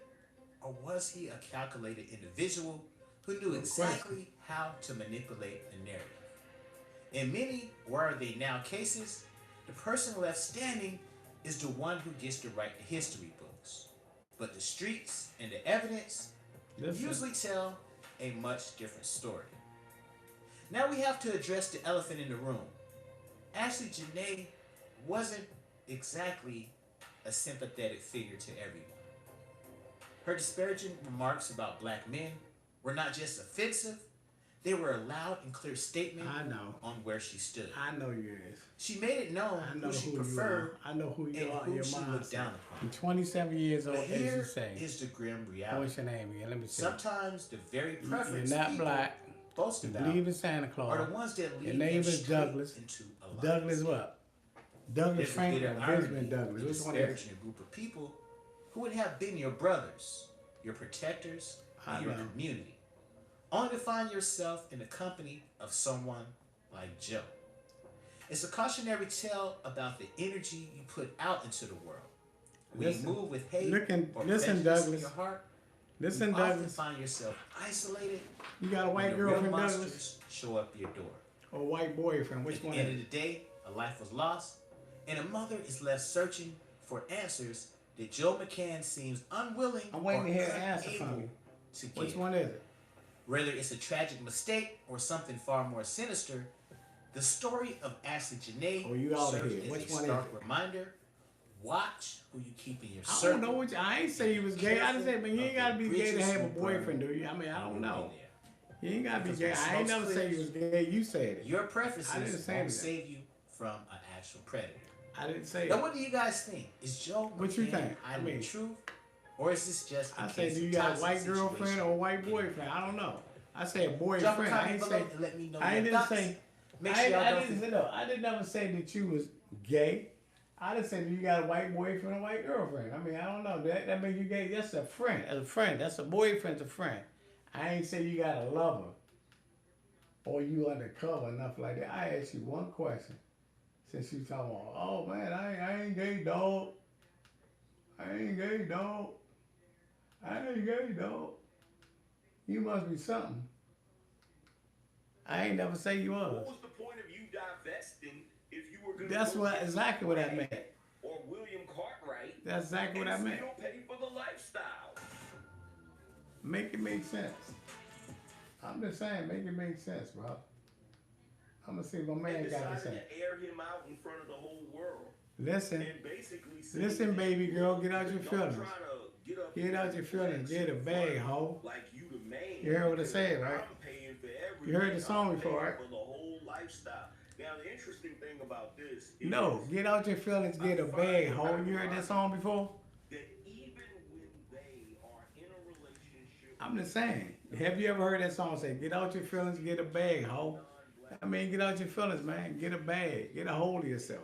or was he a calculated individual who knew exactly how to manipulate the narrative? In many where are they now cases, the person left standing is the one who gets to write the history books. But the streets and the evidence usually tell a much different story. Now we have to address the elephant in the room. Ashley Janae wasn't exactly a sympathetic figure to everyone. Her disparaging remarks about black men were not just offensive, they were a loud and clear statement on where she stood. I know you is. She made it known who she preferred I know who you are. Who she looked down upon. I'm 27 years old, but here as you say. Is the grim reality. What's your name again? Let me see. Sometimes the very preference you're not black. Boast about believe in Santa Claus. are the ones that lead your name is Douglas. Douglas what? Douglas Franklin, Benjamin Douglas. Which one is a group of people who would have been your brothers, your protectors, and your community, only to find yourself in the company of someone like Joe. It's a cautionary tale about the energy you put out into the world. When you move with hate or prejudice in your heart, you often find yourself isolated. You got a white girlfriend, Douglas? Show up your door. Or a white boyfriend? Which one? At the end of the day, a life was lost, and a mother is left searching for answers that Joe McCann seems unwilling I'm waiting or to hear an answer from unable you. to give. Which one is it? Whether it's a tragic mistake or something far more sinister, the story of Ashley Janae serves as Which a one stark is it? reminder. Watch who you keep in your I circle. don't know which. I ain't say you was gay. I just said, man, you ain't gotta be gay to have a boyfriend, do you? I mean, I don't know. You ain't gotta be gay. I ain't never say you was gay. You said it. Your I didn't preferences say won't that. save you from an actual predator. I didn't say Now, it. what do you guys think? Is Joe What you McCann think? hiding the truth, or is this just a I said, case do you of got a toxic white girlfriend situation or a white in boyfriend? I don't know. I said Drop a boyfriend. I comment ain't below say. and let me know I your didn't thoughts. say. Make sure y'all I don't didn't say forget. no. I didn't never say that you was gay. I just said you got a white boyfriend or a white girlfriend. I mean, I don't know. That means you gay. That's a friend. As a friend. That's a boyfriend's a friend. I ain't say you got a lover or you undercover enough like that. I asked you one question. Since you talking about, oh man, I ain't gay, dog. I ain't gay, dog. I ain't gay, dog. You must be something. I ain't never say you was. What was the point of you divesting if you were going to That's what exactly what I meant. or William Cartwright That's exactly what I and meant. still pay for the lifestyle? Make it make sense. I'm just saying, make it make sense, bro. I'm gonna see what my man And got to decided say. to air him out in front of the whole world. Listen, And basically say listen, that baby girl, get out your don't feelings. try to get up Get out your feelings. Get a bag, ho. like you the man. You heard what I said, right? I'm paying for everything. You heard the song I'm before, paying right? For the whole lifestyle. Now the interesting thing about this is No, get out your feelings. Get a bag, ho. You heard that song before? that even when they are in a relationship, I'm just saying. Have you ever heard that song say, get out your feelings, get a bag, ho? I mean, get out your feelings, man. Get a bag. Get a hold of yourself.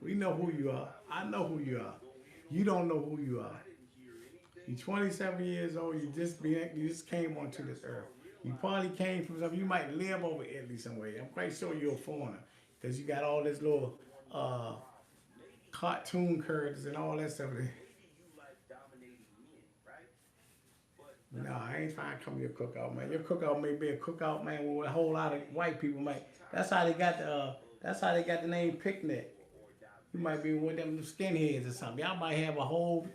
We know who you are. I know who you are. You don't know who you are. You're 27 years old. You just came onto this earth. You probably came from something. You might live over Italy somewhere. I'm quite sure you're a foreigner because you got all this little cartoon characters and all that stuff. No, I ain't trying to come to your cookout, man. Your cookout may be a cookout, man, with a whole lot of white people, man. That's how they got the name picnic. You might be with them skinheads or something. Y'all might have a whole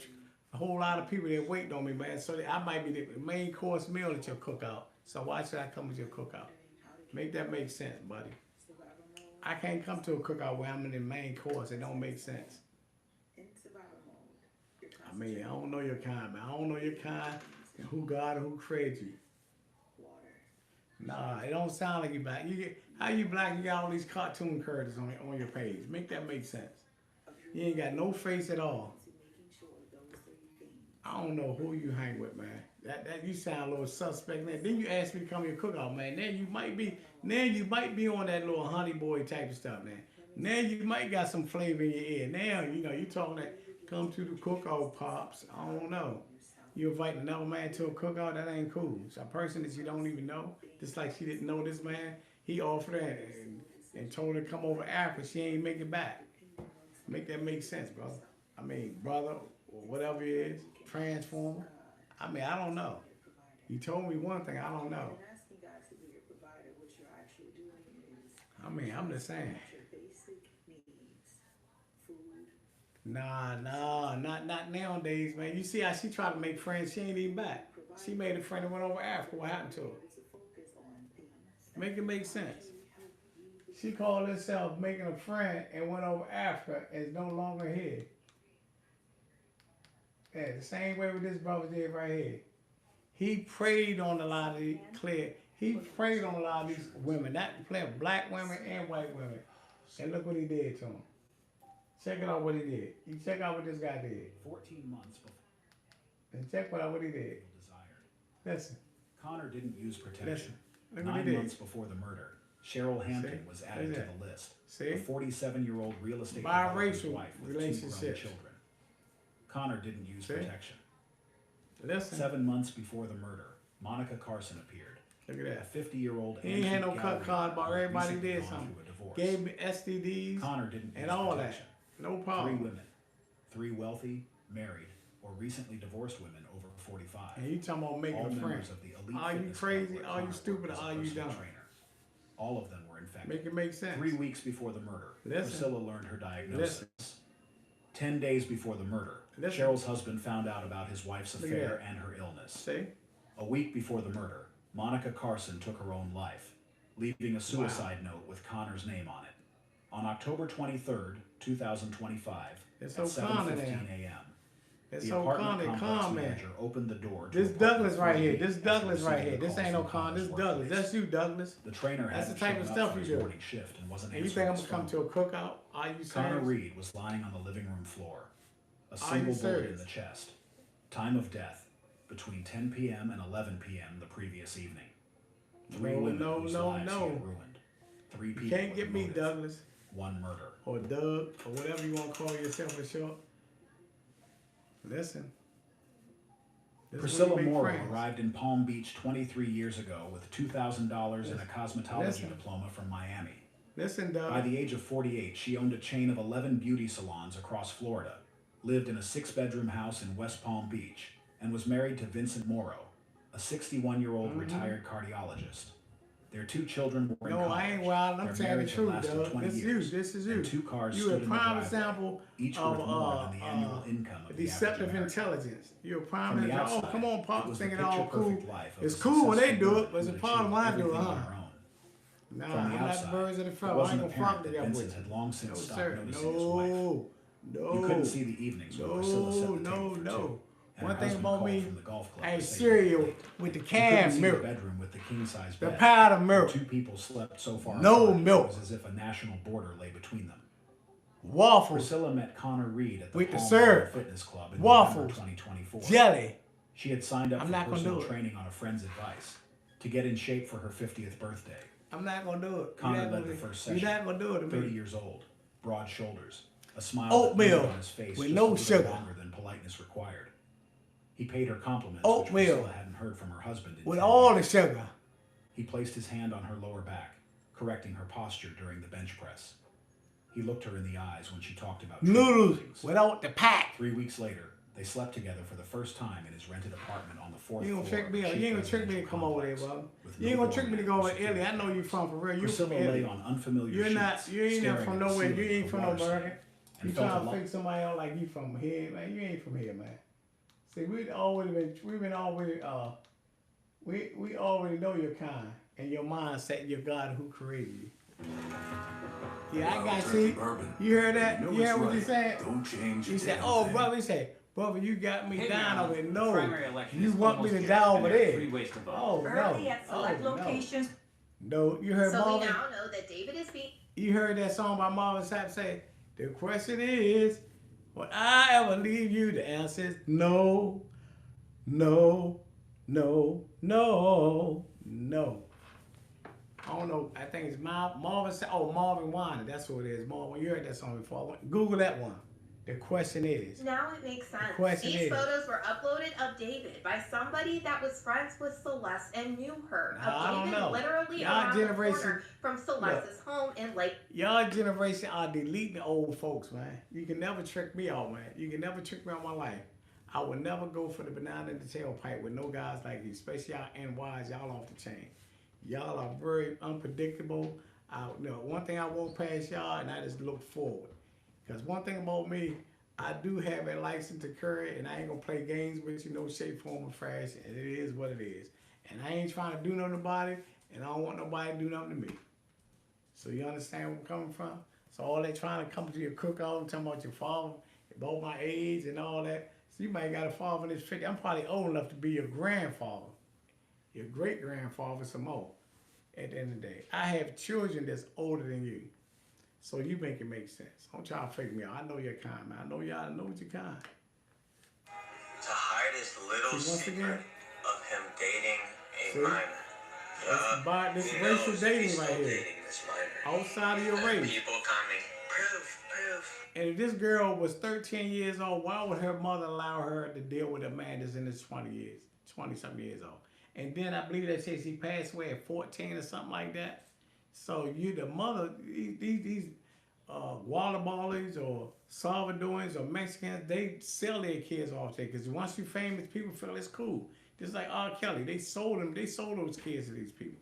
lot of people that waiting on me, man. So I might be the main course meal at your cookout. So why should I come to your cookout? Make that make sense, buddy. I can't come to a cookout where I'm in the main course. It don't make sense. I mean, I don't know your kind, man. I don't know your kind and who God and who created you. Nah, it don't sound like you black. How you black? You got all these cartoon characters on your page. Make that make sense. You ain't got no face at all. I don't know who you hang with, man. That you sound a little suspect. Man. Then you ask me to come to your cookout, man. Then you might be on that little honey boy type of stuff, man. Now you might got some flavor in your ear. Now you talking that come to the cookout, pops. I don't know. You invite another man to a cookout, that ain't cool. It's a person that you don't even know. Just like she didn't know this man. He offered her and told her to come over after. She ain't make it back. Make that make sense, brother. I mean, brother, or whatever it is, transformer. I mean, I don't know. You told me one thing, I don't know. I mean, I'm just saying. Nah, not nowadays, man. You see how she tried to make friends, she ain't even back. She made a friend and went over Africa. What happened to her? Make it make sense. She called herself making a friend and went over Africa and is no longer here. Yeah, the same way with this brother did right here. He preyed on a lot of these he preyed on a lot of these women, that playing black women and white women. And look what he did to them. Check it out what he did. You check out what this guy did. 14 months before. And check out what he did. Listen. Connor didn't use protection. Listen. Look what 9 he did. months before the murder, Cheryl Hampton was added to the list. See? A 47-year-old real estate Biracial developer's wife with 2 relationship. grown children. Connor didn't use See? protection. Listen. 7 months before the murder, Monica Carson appeared. Look at that. A 50-year-old He ain't had no antique cut gallery card about who had everybody recently did gone something. through a divorce. Gave me STDs Connor didn't and use all protection. that. No problem. 3 women, 3 wealthy, married, or recently divorced women over 45. And you talking about making all a friend. members of the elite Are you fitness crazy? club where Are you Connor stupid? worked as a Are you personal dumb? trainer. All of them were infected. Make it make sense. 3 weeks before the murder, Listen. Priscilla learned her diagnosis. 10 days before the murder, Cheryl's husband found out about his wife's affair and her illness. See? A week before the murder, Monica Carson took her own life, leaving a suicide note with Connor's name on it. On October 23rd, 2025, at 7:15 a.m., the apartment complex manager opened the door to this Douglas right here. This Douglas right here. This ain't no Con. This Douglas. That's you, Douglas. The trainer That's had the type of stuff you do. Shift and wasn't And you think I'm gonna come to a cookout? Are you serious? Connor Reed was lying on the living room floor. A single bullet in the chest. Time of death, between 10 p.m. and 11 p.m. the previous evening. Three women whose lives he had ruined. 3 people. You can't get me, Douglas. One murder. Or Doug, or whatever you want to call yourself for short. Listen. Priscilla Morrow arrived in Palm Beach 23 years ago with $2,000 and a cosmetology diploma from Miami. Listen, Doug. By the age of 48, she owned a chain of 11 beauty salons across Florida, lived in a 6-bedroom house in West Palm Beach, and was married to Vincent Morrow, a 61-year-old retired cardiologist. Their 2 children were in college. No, I ain't wild. I'm telling the truth, Doug. This is you. This is you. 2 cars You're stood a in the prime driveway, example each of worth more than the annual income of the deceptive average intelligence. You're a prime From the example. outside, Oh, come on, Pop. it was Think the it all cool. picture-perfect life of It's a cool when they successful do it, woman but it's a who part of when I achieved do it, everything huh? on her own. Nah, From the I'm not the outside, birds of the it feather. I wasn't ain't gonna flock apparent that together with Vincent you. had long since No, stopped sir. noticing his wife. No. You couldn't see the evenings when Priscilla set the table for 2. And One her thing husband about called me, from the golf club I to ain't say cereal goodnight. with the You couldn't calf see milk. the bedroom with the king-size The bed. powder milk. 2 people slept so far No apart, milk. it was as if a national border lay between them. Waffles. Priscilla met Connor Reed at the with the Palm syrup. Fitness Club in Waffles. November 2024. Jelly. She had signed up I'm for not gonna personal do it. training on a friend's advice to get in shape for her 50th birthday. I'm not gonna do it. Connor led the first session. You're not gonna do it to 30 me. years old, broad shoulders, a smile Oatmeal that lingered on his face with just no a little sugar. longer than politeness required. He paid her compliments, Oatmeal which Priscilla hadn't heard from her husband in with 10 all the years. sugar. He placed his hand on her lower back, correcting her posture during the bench press. He looked her in the eyes when she talked about Noodles things. without the pack. 3 weeks later, they slept together for the first time in his rented apartment on the 4th You ain't gonna floor. trick me of out. a You ain't gonna cheap trick me to residential come over there, complex bro. with You ain't no gonna trick me to go over to security Italy. I know you from for real. You Priscilla from lay Italy. on unfamiliar You're not. sheets, You ain't staring from at the nowhere. ceiling You ain't with from a no water American. stand, You and felt trying a to lot. fake somebody out like you from here, man. You ain't from here, man. See, we already know your kind and your mindset, and your God who created you. Yeah, I got see. You heard that? You heard what you said? Don't change. He said, "Oh, brother," he said, "Brother, you got me Hey, down Marilyn, over there. the No, primary election you is want me almost to here, die and over there are there." 3 ways to vote. Oh Early no! at select Oh, locations. no, you heard So we Marvin. now know that David is being. You heard that song by Marvin Sapp say, "The question is, will I ever leave you?" The answer is no, no, no, no, no. I don't know. I think it's Marvin Sapp. Oh, Marvin Wine. That's what it is. Marvin, you heard that song before. Google that one. The question is. Now it makes sense. question These is- photos were uploaded of David by somebody that was friends with Celeste and knew her. Nah, I Of don't David know. literally Y'all around generation- the corner from Celeste's home in Lake. Y'all generation are deleting old folks, man. You can never trick me out, man. You can never trick me out my life. I would never go for the banana in the tailpipe with no guys like you, especially y'all NYs. Y'all off the chain. Y'all are very unpredictable. One thing I won't pass y'all, and I just look forward. Because one thing about me, I do have a license to carry, and I ain't gonna play games with you, no shape, form, or fashion. And it is what it is. And I ain't trying to do nothing to nobody, and I don't want nobody to do nothing to me. So you understand where I'm coming from? So all that trying to come to your cookout and talking about your father, about my age and all that. So you might got a father in his 50s. I'm probably old enough to be your grandfather, your great grandfather, some more. At the end of the day, I have children that's older than you, so you make it make sense. Don't try to fake me out. I know your kind, man. I know y'all know what your kind. To hide his little See, once secret again, of him dating a see? minor. This He racial knows dating he's right still here, dating this minor. outside of your race. People coming, proof. And if this girl was 13 years old, why would her mother allow her to deal with a man that's in his 20-something years old? And then I believe they say she passed away at 14 or something like that. So you, the mother, these Guatemalans or Salvadorans or Mexicans, they sell their kids off there because once you're famous, people feel it's cool. Just like R. Kelly, they sold those kids to these people.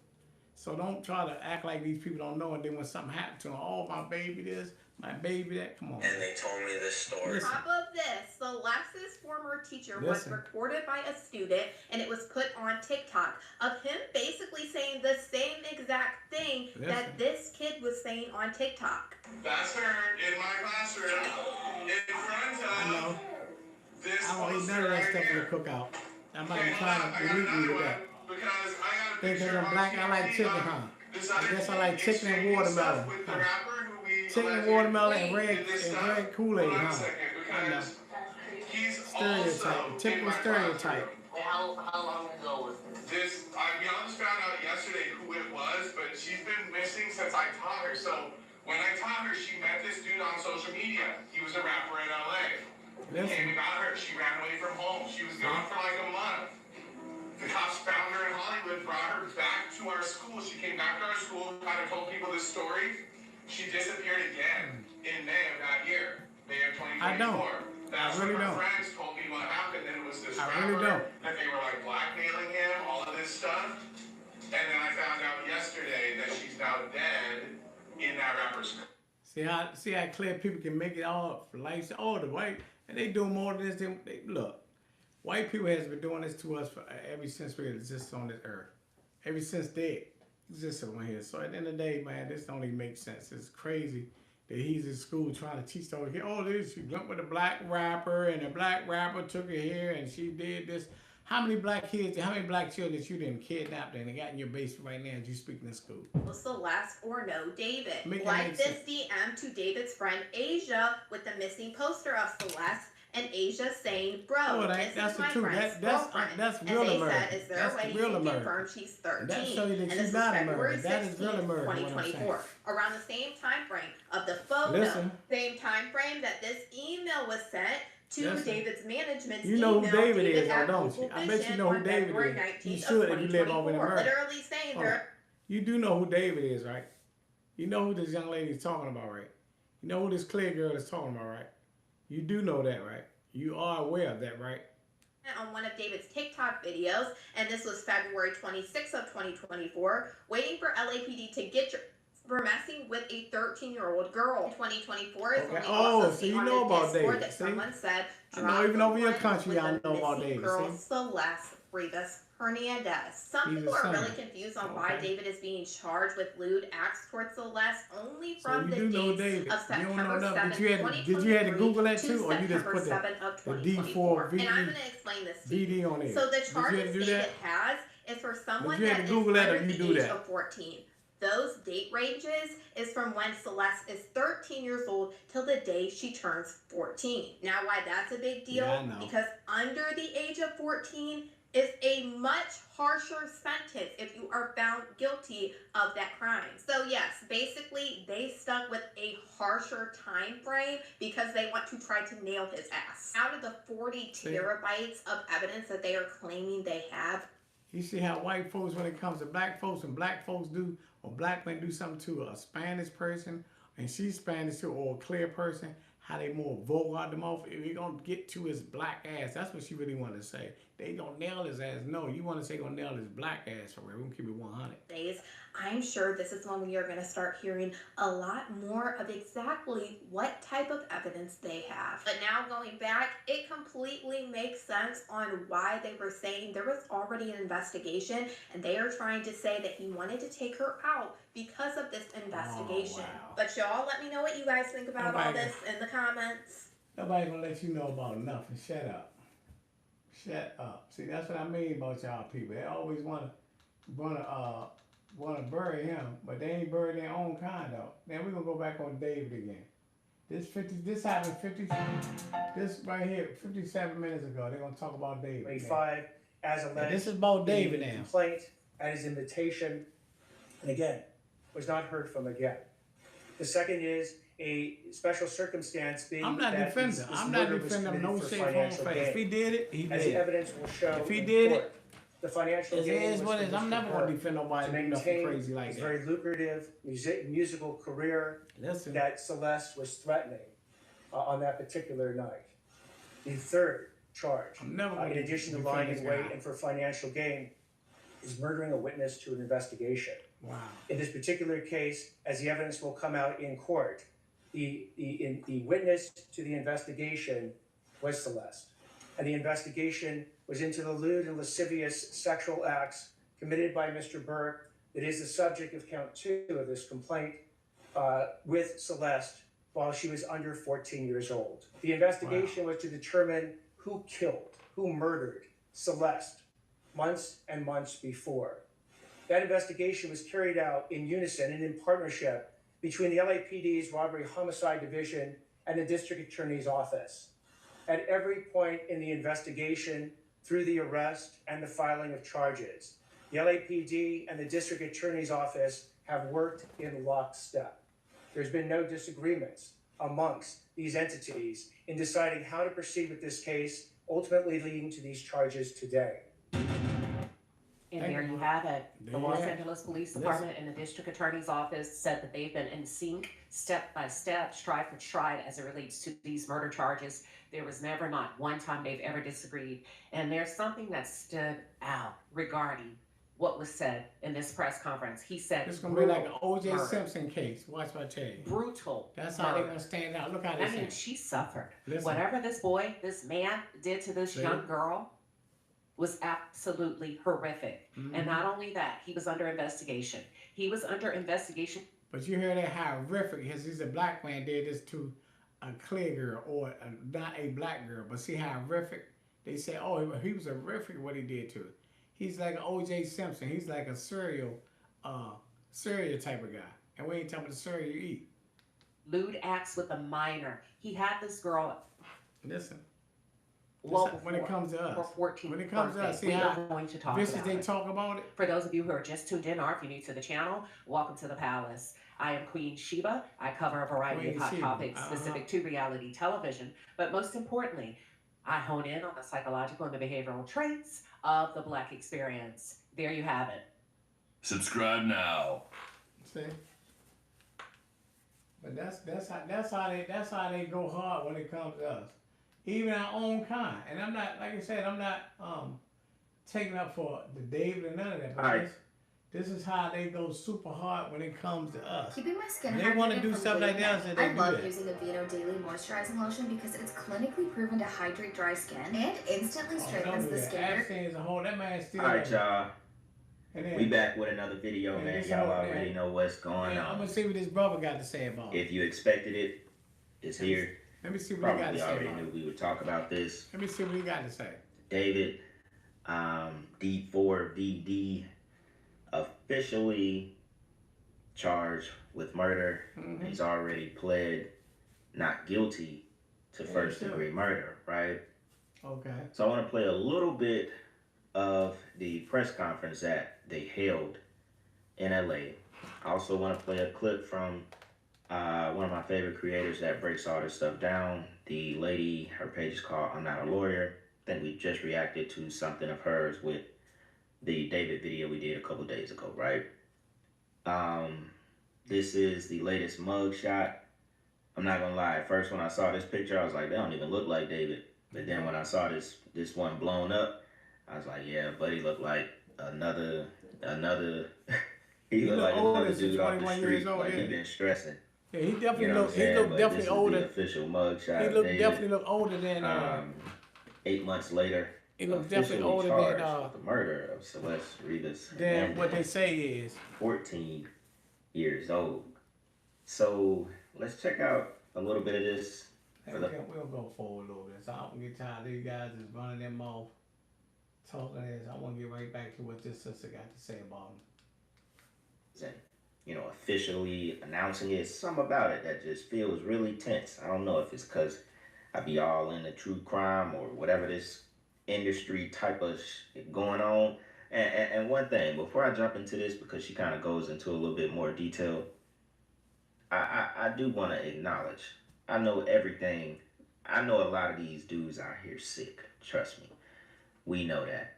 So don't try to act like these people don't know. And then when something happened to them, oh, my baby this, my baby that. Come on. And they told me this story. On top of this, Celeste's former teacher was recorded by a student, and it was put on TikTok of him basically saying the same exact thing that this kid was saying on TikTok. That's her in my classroom in front of this I don't eat none of that stuff in the cookout. I might be trying to delete me with that. Because I got a Because picture I'm on black, I like TV chicken, of huh? this I other guess I kid like chicken and exchanging watermelon. stuff with the rapper who we Chicken, allegedly watermelon, and did this stuff. red Kool-Aid, Hold on a huh? second, I know. because he's Stereotype, also typical in my stereotype. classroom. How long ago was this? We all just found out yesterday who it was, but she's been missing since I taught her. So when I taught her, she met this dude on social media. He was a rapper in LA. He came and got her. She ran away from home. She was gone for like a month. The cops found her in Hollywood, brought her back to our school. She came back to our school, kind of told people this story. She disappeared again in May of that year, May of 2024. I don't. That's I really when her don't. friends told me what happened. Then it was this I rapper really don't. that they were like blackmailing him, all of this stuff. And then I found out yesterday that she's now dead in that rapper's. See how clear people can make it all for life. Oh, the white, and they do more than this. Look, white people has been doing this to us for ever since we exist on this earth. Ever since they existed on here. So at the end of the day, man, this don't even make sense. It's crazy that he's in school trying to teach over here. Oh, this, she went with a black rapper, and the black rapper took her here, and she did this. How many black kids, how many black children that you didn't kidnap and got in your basement right now as you speaking in school? Was Celeste or no David? Make Like this sense. DM to David's friend Asia with the missing poster of Celeste, and Asia saying, bro, Oh, this that's is the my truth. friend's That's girlfriend. real and they American. said, is there That's a way real you can American. confirm she's 13? That shows you that and she's this was not February American. That is real 16th, American, what I'm 2024. saying. Around the same time frame of the photo, Listen. same time frame that this email was sent to Listen. David's management's You know who email, David is, at though, don't you? Google I bet you Vision know who on David February is. 19th You of should if you live over in 2024. America. Literally saying Hold on. they're You do know who David is, right? You know who this young lady is talking about, right? You know who this clear girl is talking about, right? You do know that, right? You are aware of that, right? on one of David's TikTok videos, and this was February 26th of 2024, waiting for LAPD to get your for messing with a 13-year-old girl. 2024 is when we also see you on know the about Discord David, that see? someone said, I know even over your drop the country, I with know the about missing David, girl see? Celeste Rivas Hernandez. Some He's people a are really son. confused on why David is being charged with lewd acts towards Celeste only So from you the do know dates David. of You don't know September nothing. 7th, Did you have to Google that to too, or you just September put 7th of the 2024. D4 And I'm VD, going to explain this to you. VD on there? So the Did you have charges to do David that? has is for someone you have that to is Google that or under you the do age that? of 14. Those date ranges is from when Celeste is 13 years old till the day she turns 14. Now, why that's a big deal? Yeah, I know. Because under the age of 14 is a much harsher sentence if you are found guilty of that crime. So yes, basically they stuck with a harsher time frame because they want to try to nail his ass. Out of the 40 terabytes of evidence that they are claiming they have, You see how white folks, when it comes to black folks, when black folks do, or black men do something to a Spanish person, and she's Spanish too, or a clear person, how they more vulgar out the mouth, if you're going to get to his black ass, that's what she really wanted to say. They gonna nail his ass. No, you want to say gonna nail his black ass for real. We're gonna keep it 100. days, I'm sure this is when we are going to start hearing a lot more of exactly what type of evidence they have. But now going back, it completely makes sense on why they were saying there was already an investigation and they are trying to say that he wanted to take her out because of this investigation. wow. But y'all let me know what you guys think about all this in the comments. Nobody gonna let you know about nothing. Shut up. Shut up. See, that's what I mean about y'all people. They always wanna bury him, but they ain't bury their own kind though. Then we're gonna go back on David again. This happened 57 minutes ago. They're gonna talk about David. 25 as alleged. And this is about David the now. Complaint at his invitation, and again, was not heard from again. The second is a special circumstance being I'm not that defending. this I'm not murder was defending him. committed No for shape, form, financial face. gain. If he did it, he As did the it. evidence will show If he in did court, it, the financial it gain is was what for it is. I'm Mr. never Burke gonna defend nobody to doing nothing maintain crazy like his that. very lucrative musical career that Celeste was threatening on that particular night. The third charge, I'm never in gonna addition to defend lying this in wait guy. and for financial gain, is murdering a witness to an investigation. Wow. In this particular case, as the evidence will come out in court, the witness to the investigation was Celeste. And the investigation was into the lewd and lascivious sexual acts committed by Mr. Burke that is the subject of count 2 of this complaint with Celeste while she was under 14 years old. The investigation was to determine who killed, who murdered Celeste months and months before. That investigation was carried out in unison and in partnership between the LAPD's Robbery Homicide Division and the District Attorney's Office. At every point in the investigation, through the arrest and the filing of charges, the LAPD and the District Attorney's Office have worked in lockstep. There's been no disagreements amongst these entities in deciding how to proceed with this case, ultimately leading to these charges today. And there you have it. The Los Angeles Police Department and the District Attorney's Office said that they've been in sync, step by step, stride for stride as it relates to these murder charges. There was never not one time they've ever disagreed. And there's something that stood out regarding what was said in this press conference. He said it's going to be like an O.J. Simpson case. Watch what I tell you. Brutal. That's how they're going to stand out. Look how they mean, she suffered. Listen. Whatever this man did to this young girl was absolutely horrific. And not only that, he was under investigation. He was under investigation. But you hear that how horrific, because he's a black man, did this to a clear girl, or not a black girl. But see how horrific, they say, oh, he was horrific what he did to her. He's like an O.J. Simpson. He's like a cereal type of guy. And we ain't talking about the cereal you eat. Lewd acts with a minor. He had this girl. Listen. When it comes to us, for 14 when it comes to us, see we how are going to talk vicious about they it. talk about it. For those of you who are just tuned in, or if you're new to the channel, welcome to the palace. I am Queen Sheba. I cover a variety of hot topics specific to reality television, but most importantly, I hone in on the psychological and the behavioral traits of the Black experience. There you have it. Subscribe now. See, but that's how they go hard when it comes to us. Even our own kind. And I'm not, like I said, I'm not taking up for the David and none of that. But this is how they go super hard when it comes to us. Keeping my skin they want to do stuff like that, so they I love using Aveeno Daily Moisturizing Lotion because it's clinically proven to hydrate dry skin and instantly strengthens the skin. As a whole, that man still. All right, y'all. We back with another video, man. Y'all already know what's going on. I'm gonna see what this brother got to say about it. If you expected it, it's here. Let me see what he got to say. Probably already knew we would talk about this. Let me see what he got to say. David, D4VD, officially charged with murder. He's already pled not guilty to first-degree murder, right? Okay. So I want to play a little bit of the press conference that they held in LA. I also want to play a clip from one of my favorite creators that breaks all this stuff down. The lady, her page is called I'm Not a Lawyer. I think we just reacted to something of hers with the David video we did a couple days ago, right? This is the latest mug shot. I'm not gonna lie, at first when I saw this picture, I was like, they don't even look like David. But then when I saw this one blown up, I was like, yeah, buddy looked like another he looked like another dude off the street, like he been stressing. Yeah, he definitely looked definitely older. The official mugshot. He definitely looked older than 8 months later. He looked definitely older than the murder of Celeste Rivas. Then what they say is 14 years old. So let's check out a little bit of this. We'll go forward a little bit. So I don't get tired of these guys just running their mouth, talking this. I want to get right back to what this sister got to say about him. And, officially announcing it, something about it that just feels really tense. I don't know if it's because I be all in the true crime or whatever this industry type of going on. And one thing, before I jump into this, because she kind of goes into a little bit more detail, I do want to acknowledge, I know everything. I know a lot of these dudes out here sick. Trust me. We know that.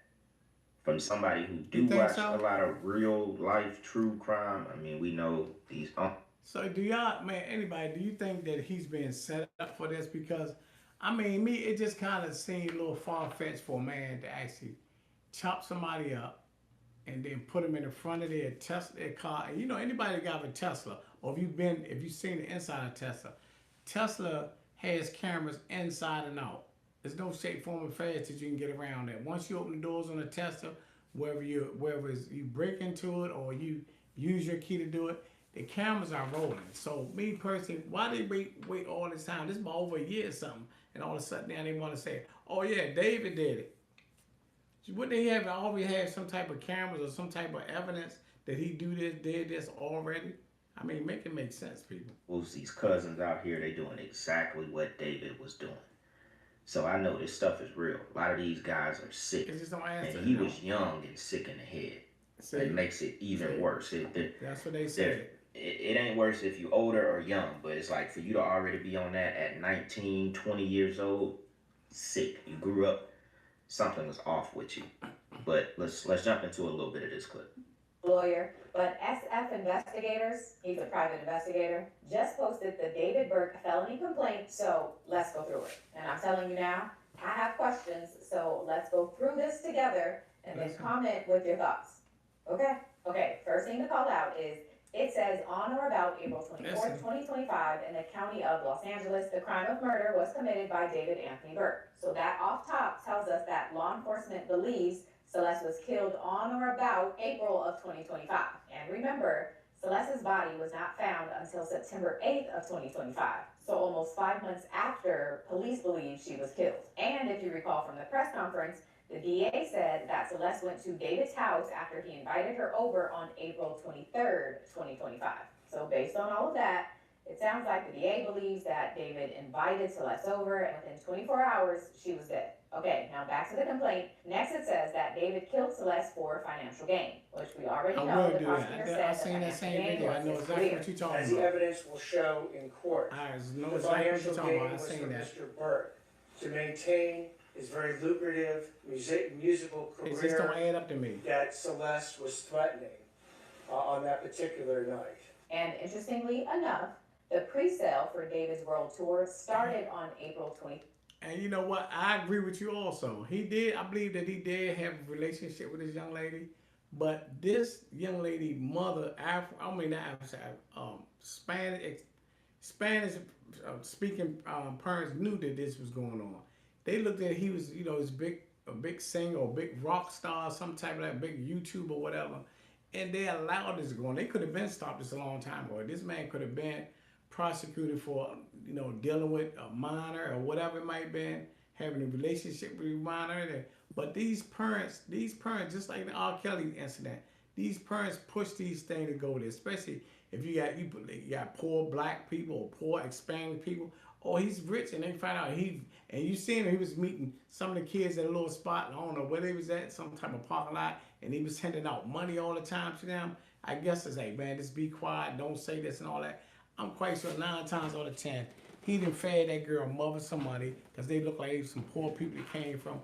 From somebody who do watch a lot of real life true crime, I mean, we know these. So do y'all, man, anybody, do you think that he's been set up for this? Because, I mean, it just kind of seemed a little far-fetched for a man to actually chop somebody up and then put them in the front of their Tesla car. And you know, anybody that got a Tesla, or if you've seen the inside of Tesla, Tesla has cameras inside and out. There's no shape, form, or fashion that you can get around that. Once you open the doors on a Tesla, whether you break into it or you use your key to do it, the cameras are rolling. So me personally, why they wait all this time? This is about over a year or something, and all of a sudden now they want to say, oh yeah, David did it. Wouldn't they have already have some type of cameras or some type of evidence that he did this already? I mean, make it make sense, people. These cousins out here, they doing exactly what David was doing. So I know this stuff is real. A lot of these guys are sick. And he was young and sick in the head. It makes it even worse. That's what they said. It ain't worse if you're older or young, but it's like for you to already be on that at 19, 20 years old, sick. You grew up, something was off with you. But let's jump into a little bit of this clip. Lawyer, but SF investigators, he's a private investigator, just posted the David Burke felony complaint, so let's go through it. And I'm telling you now, I have questions, so let's go through this together and then comment with your thoughts. Okay? Okay, first thing to call out is, it says on or about April 24th, 2025, in the county of Los Angeles, the crime of murder was committed by David Anthony Burke. So that off top tells us that law enforcement believes Celeste was killed on or about April of 2025. And remember, Celeste's body was not found until September 8th of 2025. So almost 5 months after police believe she was killed. And if you recall from the press conference, the DA said that Celeste went to David's house after he invited her over on April 23rd, 2025. So based on all of that, it sounds like the DA believes that David invited Celeste over, and within 24 hours, she was dead. Okay, now back to the complaint. Next it says that David killed Celeste for financial gain, which we already know the prosecutor said I've seen that same video. I know exactly what you're talking about. As the evidence will show in court, the financial gain was from Mr. Burke to maintain his very lucrative musical career. It just don't add up to me. That Celeste was threatening on that particular night. And interestingly enough, the pre-sale for David's world tour started on April 20th. And you know what? I agree with you also. He did, I believe that he did have a relationship with this young lady. But this young lady mother, Spanish speaking parents knew that this was going on. They looked at he was, a big singer or big rock star, some type of that big YouTuber or whatever. And they allowed this to go on. They could have been stopped this a long time ago. This man could have been prosecuted for, dealing with a minor or whatever it might have been, having a relationship with a minor. But these parents, just like the R. Kelly incident, these parents push these things to go there, especially if you got poor black people or poor Hispanic people. Oh, he's rich, and they find out and you seen him, he was meeting some of the kids at a little spot, I don't know where they was at, some type of parking lot, and he was handing out money all the time to them. I guess it's like, man, just be quiet, don't say this and all that. I'm quite sure 9 times out of 10, he done fed that girl mother some money, because they look like some poor people that came from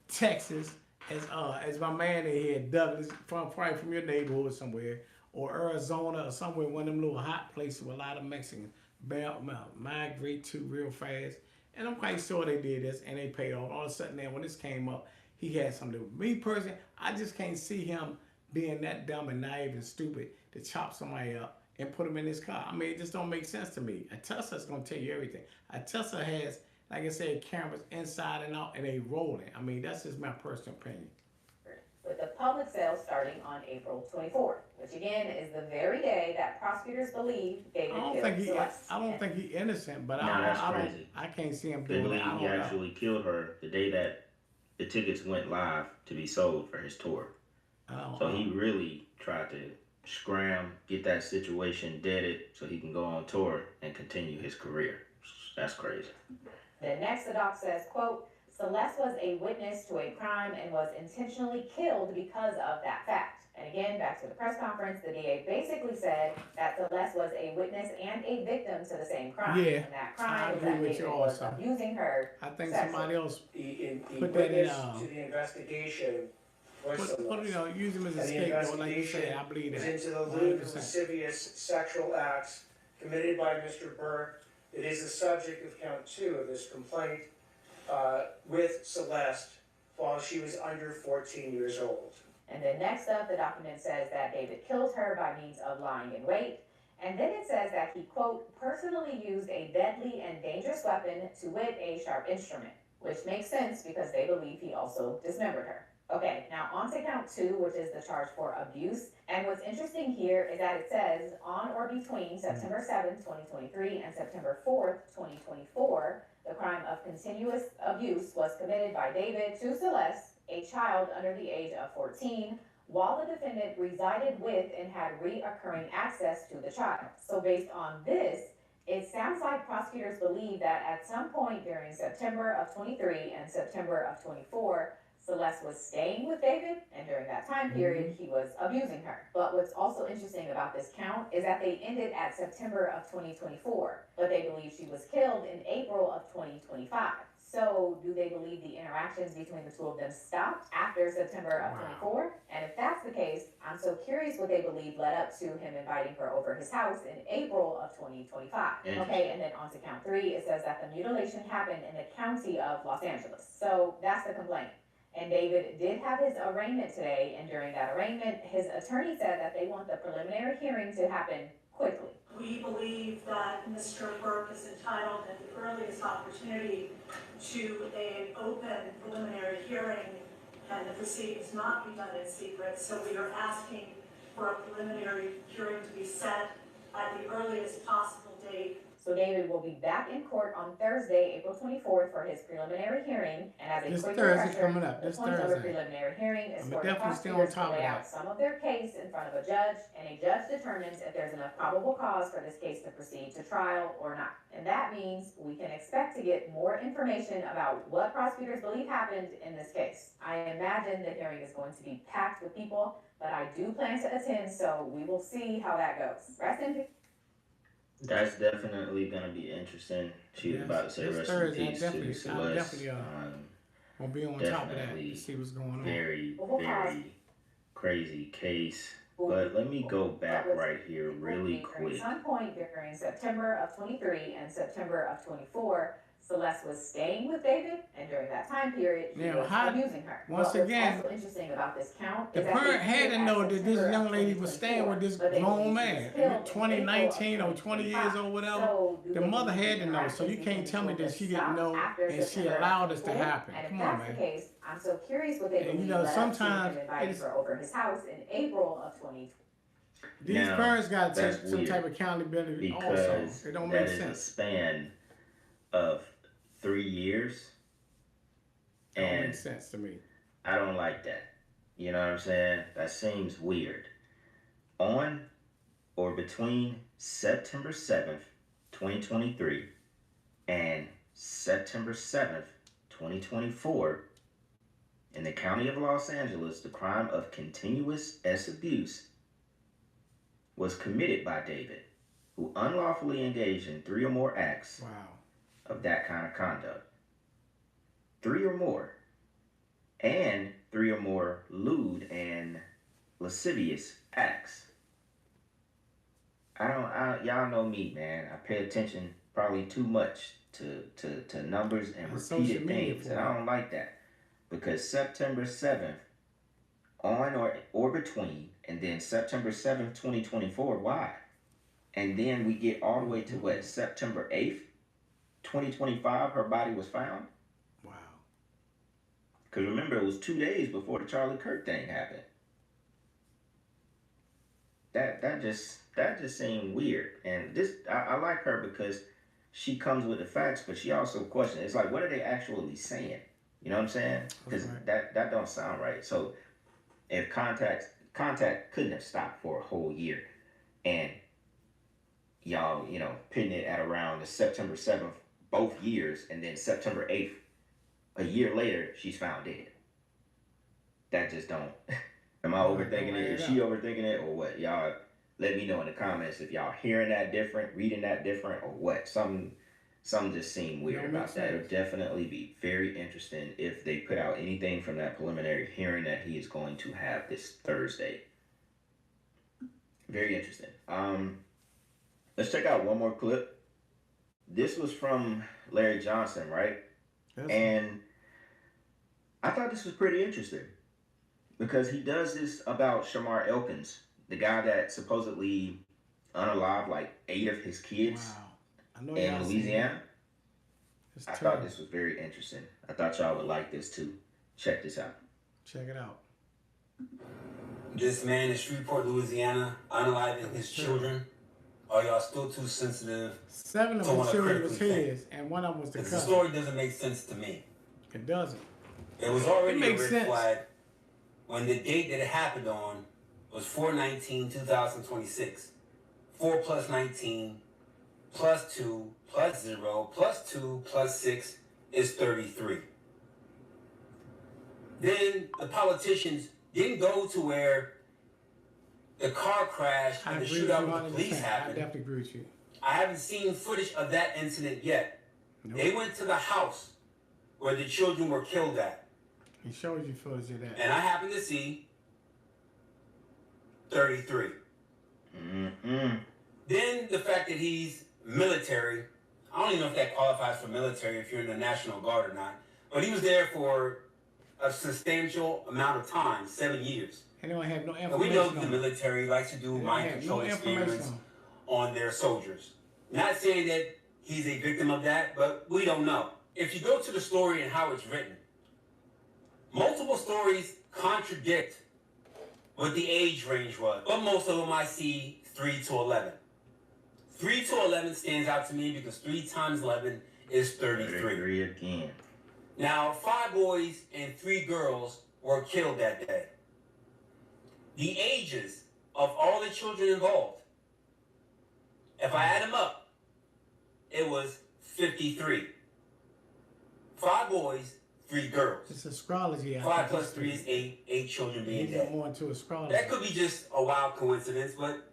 Texas, as my man in here, Douglas, probably from your neighborhood somewhere, or Arizona, or somewhere, one of them little hot places with a lot of Mexicans migrate to real fast. And I'm quite sure they did this, and they paid off. All of a sudden, then when this came up, he had something to do. Me personally, I just can't see him being that dumb and naive and stupid to chop somebody up and put him in his car. I mean, it just don't make sense to me. A Tesla's gonna tell you everything. A Tesla has, like I said, cameras inside and out, and they rolling. I mean, that's just my personal opinion. With the public sale starting on April 24th, which again is the very day that prosecutors believe David killed Celeste. I don't think he's innocent, but I can't see him They doing believe that. he actually killed her the day that the tickets went live to be sold for his tour. So he really tried to scram, get that situation deaded so he can go on tour and continue his career. That's crazy. The next the doc says, quote, Celeste was a witness to a crime and was intentionally killed because of that fact. And again, back to the press conference, the DA basically said that Celeste was a witness and a victim to the same crime. Yeah, and that crime I was agree that with David you was also. abusing her. I think sexually. somebody else The put that in. witness to the investigation was Celeste. Use him as a And the scapegoat, like you said. investigation I believe was that. into the lewd and 100%. lascivious sexual acts committed by Mr. Burke. It is the subject of count 2 of this complaint with Celeste while she was under 14 years old. And then next up, the document says that David killed her by means of lying in wait. And then it says that he, quote, personally used a deadly and dangerous weapon, to wit, a sharp instrument, which makes sense because they believe he also dismembered her. Okay, now on to count 2, which is the charge for abuse. And what's interesting here is that it says on or between September 7th, 2023 and September 4th, 2024, the crime of continuous abuse was committed by David to Celeste, a child under the age of 14, while the defendant resided with and had reoccurring access to the child. So based on this, it sounds like prosecutors believe that at some point during September of 23 and September of 24, Celeste was staying with David, and during that time period, he was abusing her. But what's also interesting about this count is that they ended at September of 2024, but they believe she was killed in April of 2025. So do they believe the interactions between the two of them stopped after September of 24? And if that's the case, I'm so curious what they believe led up to him inviting her over his house in April of 2025. Okay, and then on to count 3, it says that the mutilation happened in the county of Los Angeles. So that's the complaint. And David did have his arraignment today, and during that arraignment, his attorney said that they want the preliminary hearing to happen quickly. We believe that Mr. Burke is entitled at the earliest opportunity to an open preliminary hearing, and the proceedings not be done in secret. So we are asking for a preliminary hearing to be set at the earliest possible date. So David will be back in court on Thursday, April 24th for his preliminary hearing. And as a This quick Thursday refresher, coming up, the this point of a Thursday. preliminary hearing is I'm for the definitely still on prosecutors to top of lay that. out some of their case in front of a judge, and a judge determines if there's enough probable cause for this case to proceed to trial or not. And that means we can expect to get more information about what prosecutors believe happened in this case. I imagine the hearing is going to be packed with people, but I do plan to attend, so we will see how that goes. Rest in peace. That's definitely gonna be interesting. She was about to say This rest in Thursday, peace to I Celeste. definitely will be on top of that to see what's going on. Very crazy case. But let me go back right here really quick. At some point during September of 23 and September of 24, Celeste was staying with David, and during that time period, he was abusing her. Once again, what's also interesting about this count the is that parent they had to did know at that this September young of lady was staying with this 2024, but they grown believe she man, was killed in 2019 April or of 20 years 2025. or whatever. So do The they mother believe had the to know, so you interactions can't tell me between that she the didn't know after and she September of allowed this to 24? happen. And if Come on, that's man. the case, I'm so curious what they And believe you know, led up to sometimes him inviting her over his house in April of 2020. These Now, parents got to that's take some weird type of accountability also. because It don't that make is a sense. span of 3 years. It don't And make sense to me. I don't like that. You know what I'm saying? That seems weird. On or between September 7th, 2023 and September 7th, 2024, in the county of Los Angeles, the crime of continuous abuse was committed by David, who unlawfully engaged in 3 or more acts of that kind of conduct. 3 or more. And 3 or more lewd and lascivious acts. Y'all know me, man. I pay attention probably too much to numbers and repeated things, and I don't like that. Because September 7th, on or between, and then September 7th, 2024, why? And then we get all the way to what, September 8th, 2025, her body was found? Wow. Because remember, it was 2 days before the Charlie Kirk thing happened. That just seemed weird. And this, I like her because she comes with the facts, but she also questions. It's like, what are they actually saying? You know what I'm saying? Because that don't sound right. So if contact couldn't have stopped for a whole year, and y'all, pitting it at around the September 7th, both years, and then September 8th, a year later, she's found dead. That just don't. Am I overthinking it? Is she overthinking it, or what? Y'all let me know in the comments if y'all hearing that different, reading that different, or what. Something just seemed weird about that. It'll definitely be very interesting if they put out anything from that preliminary hearing that he is going to have this Thursday. Very interesting. Let's check out one more clip. This was from Larry Johnson, right? And I thought this was pretty interesting. because he does this about Shamar Elkins, the guy that supposedly unalived like 8 of his kids in Louisiana. I thought this was very interesting. I thought y'all would like this too. Check this out. Check it out. This man in Shreveport, Louisiana, unaliving his children. Are y'all still too sensitive? 7 of his children was his, and 1 of them was the cousin. The story doesn't make sense to me. It doesn't. It was already a red flag when the date that it happened on was 4/19/2026. 4 plus 19 plus 2 plus 0 plus 2 plus 6 is 33. Then the politicians didn't go to where the car crash and the shootout with the police happened. I definitely agree with you. I haven't seen footage of that incident yet. Nope. They went to the house where the children were killed at. He shows you footage of that. And I happen to see 33. Then the fact that he's military, I don't even know if that qualifies for military if you're in the National Guard or not, but he was there for a substantial amount of time, 7 years. And they don't have no information. And we know that the military likes to do mind control experiments on their soldiers. Not saying that he's a victim of that, but we don't know. If you go to the story and how it's written, multiple stories contradict what the age range was, but most of them I see 3 to 11. 3 to 11 stands out to me because 3 times 11 is 33. 33 again. Now, 5 boys and 3 girls were killed that day. The ages of all the children involved, if I add them up, it was 53. 5 boys, 3 girls. It's astrology. 5 plus 3 is 8. 8 children being dead. More into astrology. That could be just a wild coincidence, but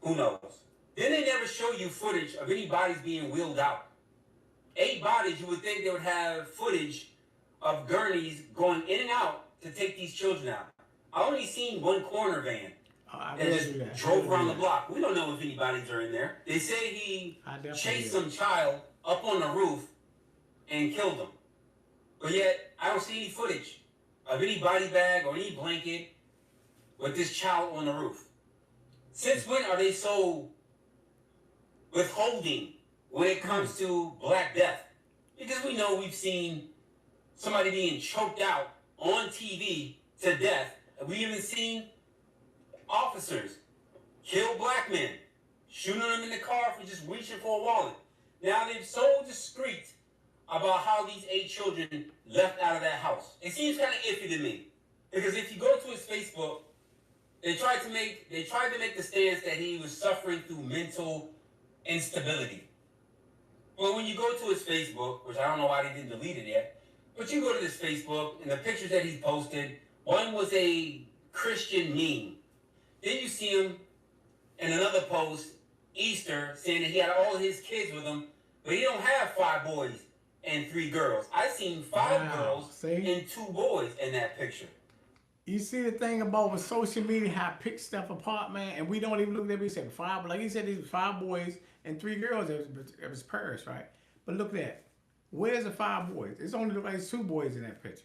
who knows? Then they never show you footage of any bodies being wheeled out. 8 bodies, you would think they would have footage of gurneys going in and out to take these children out. I only seen 1 corner van that just drove around the block. We don't know if any bodies are in there. They say he chased some child up on the roof and killed him. But yet, I don't see any footage of any body bag or any blanket with this child on the roof. Since when are they so withholding when it comes to Black Death? Because we know we've seen somebody being choked out on TV to death. We even seen officers kill black men, shooting them in the car for just reaching for a wallet. Now they're so discreet about how these 8 children left out of that house. It seems kind of iffy to me. Because if you go to his Facebook, they tried to make the stance that he was suffering through mental instability. Well, when you go to his Facebook, which I don't know why they didn't delete it yet, but you go to this Facebook and the pictures that he posted, one was a Christian meme. Then you see him in another post, Easter, saying that he had all his kids with him, but he don't have 5 boys and 3 girls. I seen 5 girls and 2 boys in that picture. You see the thing about with social media, how it picks stuff apart, man, and we don't even look at it. We said 5, like he said, these 5 boys and 3 girls. It was Paris, right? But look at that. Where's the 5 boys? It's only like 2 boys in that picture.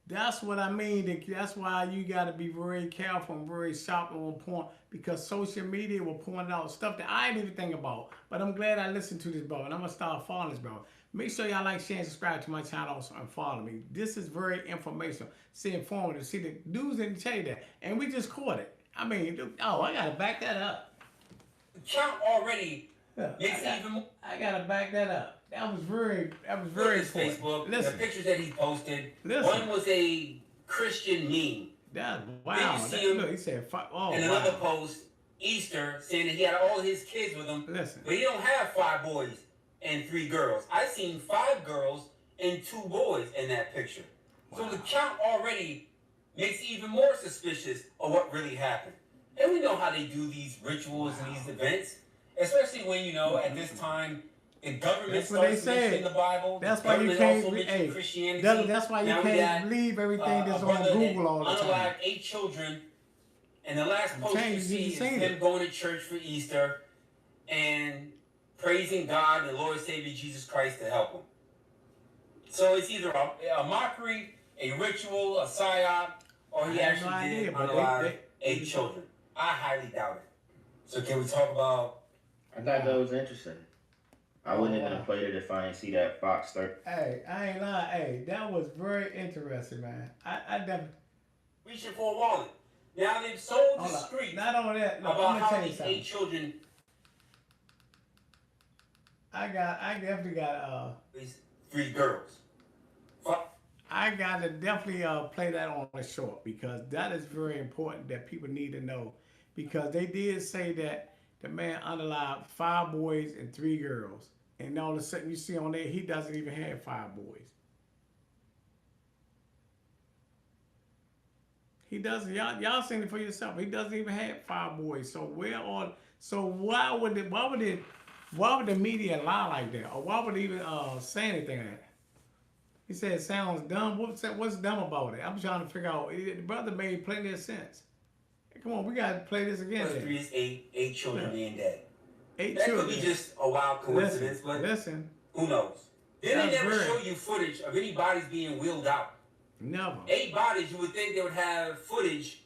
That's what I mean. That's why you got to be very careful and very sharp on point, because social media will point out stuff that I didn't even think about. But I'm glad I listened to this, bro, and I'm going to start following this, bro. Make sure y'all like, share, and subscribe to my channel also, and follow me. This is very informational. See, informative. See, the dudes didn't tell you that. And we just caught it. I mean, oh, I got to back that up. The count already makes even more. I got to back that up. That was very important. Facebook, the pictures that he posted, one was a Christian meme. Wow. Then you see him he said, in another post, Easter, saying that he had all his kids with him, but he don't have 5 boys and 3 girls. I seen 5 girls and 2 boys in that picture. Wow. So the count already makes it even more suspicious of what really happened. And we know how they do these rituals and these events, especially when, you know, at this time, the government starts mentioning the Bible. That's why you can't Christianity. That's why you can't believe everything that's on Google all the time. Unalived 8 children, and the last post you see is him going to church for Easter and praising God and the Lord and Savior Jesus Christ to help him. So it's either a mockery, a ritual, a psyop, or he actually did unalive 8 children. I highly doubt it. So can we talk about? I thought that was interesting. I wouldn't even have played it if I didn't see that Fox 30. Hey, I ain't lying. Hey, that was very interesting, man. I definitely. Reaching for a wallet. Now they've sold the street. Not only that, no, about I'm how tell you these something. 8 children. I definitely got These 3 girls. I gotta definitely play that on the short because that is very important that people need to know because they did say that the man unalived 5 boys and 3 girls, and all of a sudden you see on there he doesn't even have 5 boys. He doesn't. Y'all seen it for yourself. He doesn't even have 5 boys. So why would the media lie like that, or why would they even say anything like that? He said it sounds dumb. What's dumb about it? I'm trying to figure out. The brother made plenty of sense. Come on, we gotta play this again. 3 is 8 children being dead. 8 that children. Could be just a wild coincidence, but who knows? Then they never show you footage of any bodies being wheeled out. Never. 8 bodies, you would think they would have footage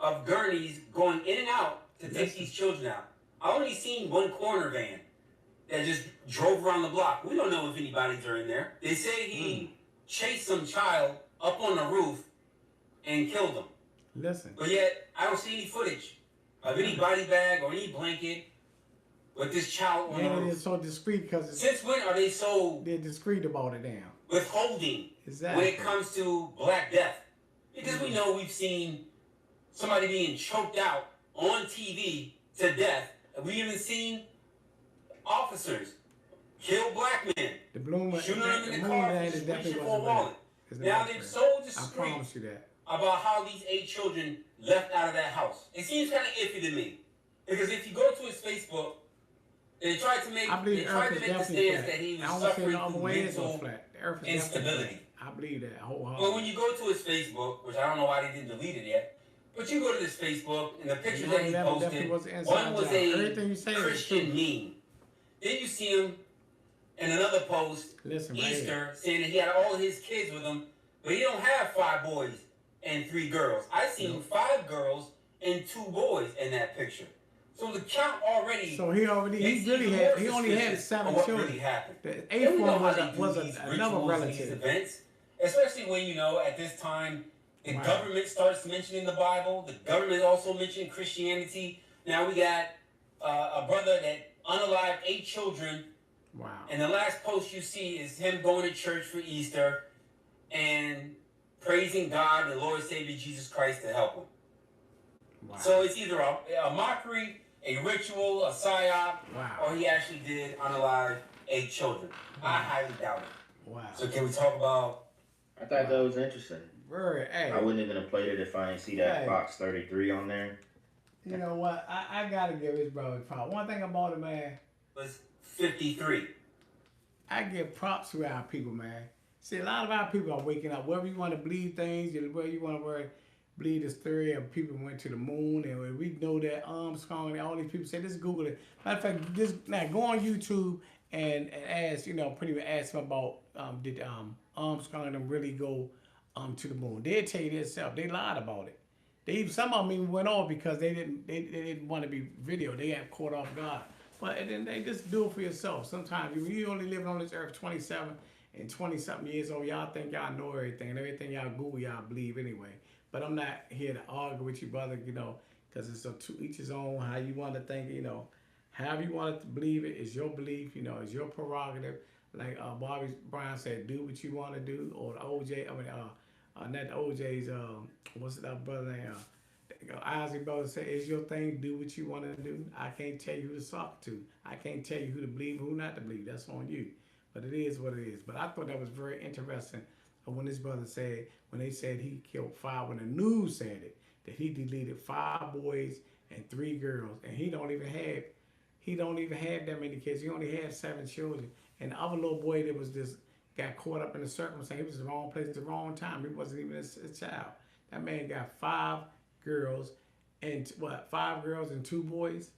of gurneys going in and out to take these children out. I only seen one corner van that just drove around the block. We don't know if any bodies are in there. They say he chased some child up on the roof and killed him. Listen. But yet, I don't see any footage of any body bag or any blanket with this child on the roof. They're so discreet because since when are they so they're discreet about it now? Withholding when it comes to Black Death. Because we know we've seen somebody being choked out on TV to death. We even seen officers kill black men, shooting them in the car, reaching for a wallet. Now they've sold the street about how these 8 children left out of that house. It seems kind of iffy to me. Because if you go to his Facebook, they tried to make the stance that he was suffering from mental instability. I believe that wholeheartedly. But when you go to his Facebook, which I don't know why they didn't delete it yet, but you go to this Facebook and the pictures that he posted, one was a Christian meme. Then you see him in another post, Easter, saying that he had all of his kids with him, but he don't have 5 boys and 3 girls. I seen 5 girls and 2 boys in that picture. So the count already. So he only had 7 children. Really happened. The 8th one was another relative. Events, especially when at this time the government starts mentioning the Bible. The government also mentioned Christianity. Now we got a brother that unalived 8 children. Wow. And the last post you see is him going to church for Easter and praising God, the Lord Savior Jesus Christ, to help him. Wow. So it's either a mockery, a ritual, a psyop, or he actually did unalive 8 children. I highly doubt it. Wow. So can we talk about? I thought that was interesting. Hey. I wouldn't even have played it if I didn't see that Fox 33 on there. You know what? I gotta give his brother props. One thing about it, man. Was 53. I give props to our people, man. See, a lot of our people are waking up. Whether you want to believe things, whether you want to believe this theory of people went to the moon, and we know that Armstrong and all these people say, just Google it. Matter of fact, now go on YouTube and ask, pretty much ask them about did Armstrong and them really go to the moon? They'll tell you themselves. They lied about it. Some of them even went off because they didn't want to be videoed. They got caught off guard. But then they just do it for yourself. Sometimes you only live on this earth 27 and 20-something years old. Y'all think y'all know everything, and everything y'all Google, y'all believe anyway. But I'm not here to argue with you, brother, because it's to each his own, how you want to think, however you want to believe it is your belief, it's your prerogative. Like Bobby Brown said, do what you want to do, or the OJ, not the OJ's, what's that brother name? Isaac brother said, it's your thing, do what you want to do. I can't tell you who to talk to. I can't tell you who to believe, who not to believe. That's on you. But it is what it is. But I thought that was very interesting when this brother said, when they said he killed 5, when the news said it, that he deleted 5 boys and 3 girls. And he don't even have that many kids. He only had 7 children. And the other little boy that was just got caught up in the circumstance, he was in the wrong place at the wrong time. He wasn't even a child. That man got 5 girls and 5 girls and 2 boys.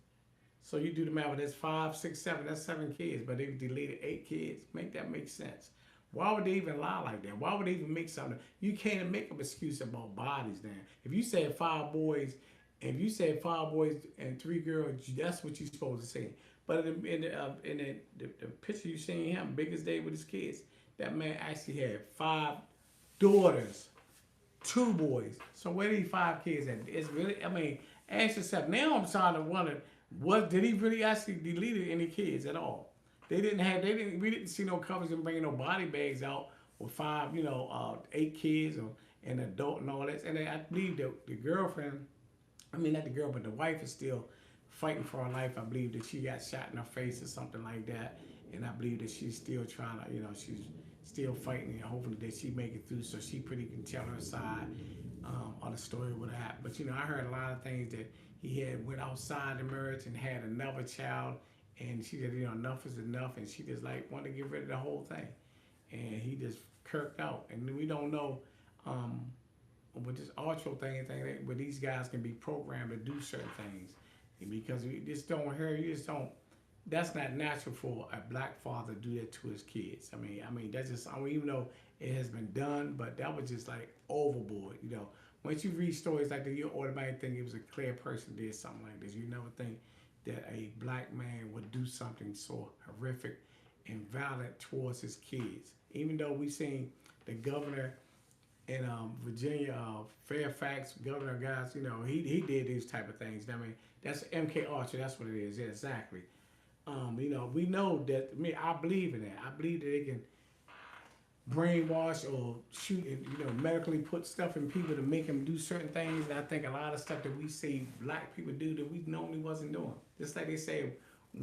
So you do the math, that's 5, 6, 7, that's 7 kids, but they deleted 8 kids. Make that make sense. Why would they even lie like that? Why would they even make something? You can't make an excuse about bodies now. If you said 5 boys, if you said 5 boys and 3 girls, that's what you're supposed to say. But in the picture you seen him, biggest day with his kids, that man actually had 5 daughters, 2 boys. So where are these 5 kids at? It's really, I mean, ask yourself. Now I'm starting to wonder, did he really actually delete any kids at all? We didn't see no covers and bringing no body bags out with 5, 8 kids or an adult and all that. And I believe that the girlfriend, I mean, not the girl, but the wife is still fighting for her life. I believe that she got shot in her face or something like that. And I believe that she's still trying to, she's still fighting and hoping that she make it through so she pretty can tell her side on the story of what happened. But, I heard a lot of things that he had went outside the marriage and had another child. And she said, enough is enough. And she just wanted to get rid of the whole thing. And he just kirked out. And we don't know with this ultra thing, but these guys can be programmed to do certain things. Because you just don't that's not natural for a black father to do that to his kids. I mean, that's just, even though it has been done, but that was just overboard, Once you read stories like that, you automatically think it was a clear person did something like this. You never think that a black man would do something so horrific and violent towards his kids. Even though we seen the governor in Virginia, Fairfax, Governor guys, he did these type of things. I mean, that's MK Ultra, that's what it is, yeah, exactly. We know that, I believe in that. I believe that they can brainwash or shoot and medically put stuff in people to make them do certain things. And I think a lot of stuff that we see black people do that we normally wasn't doing. Just like they say,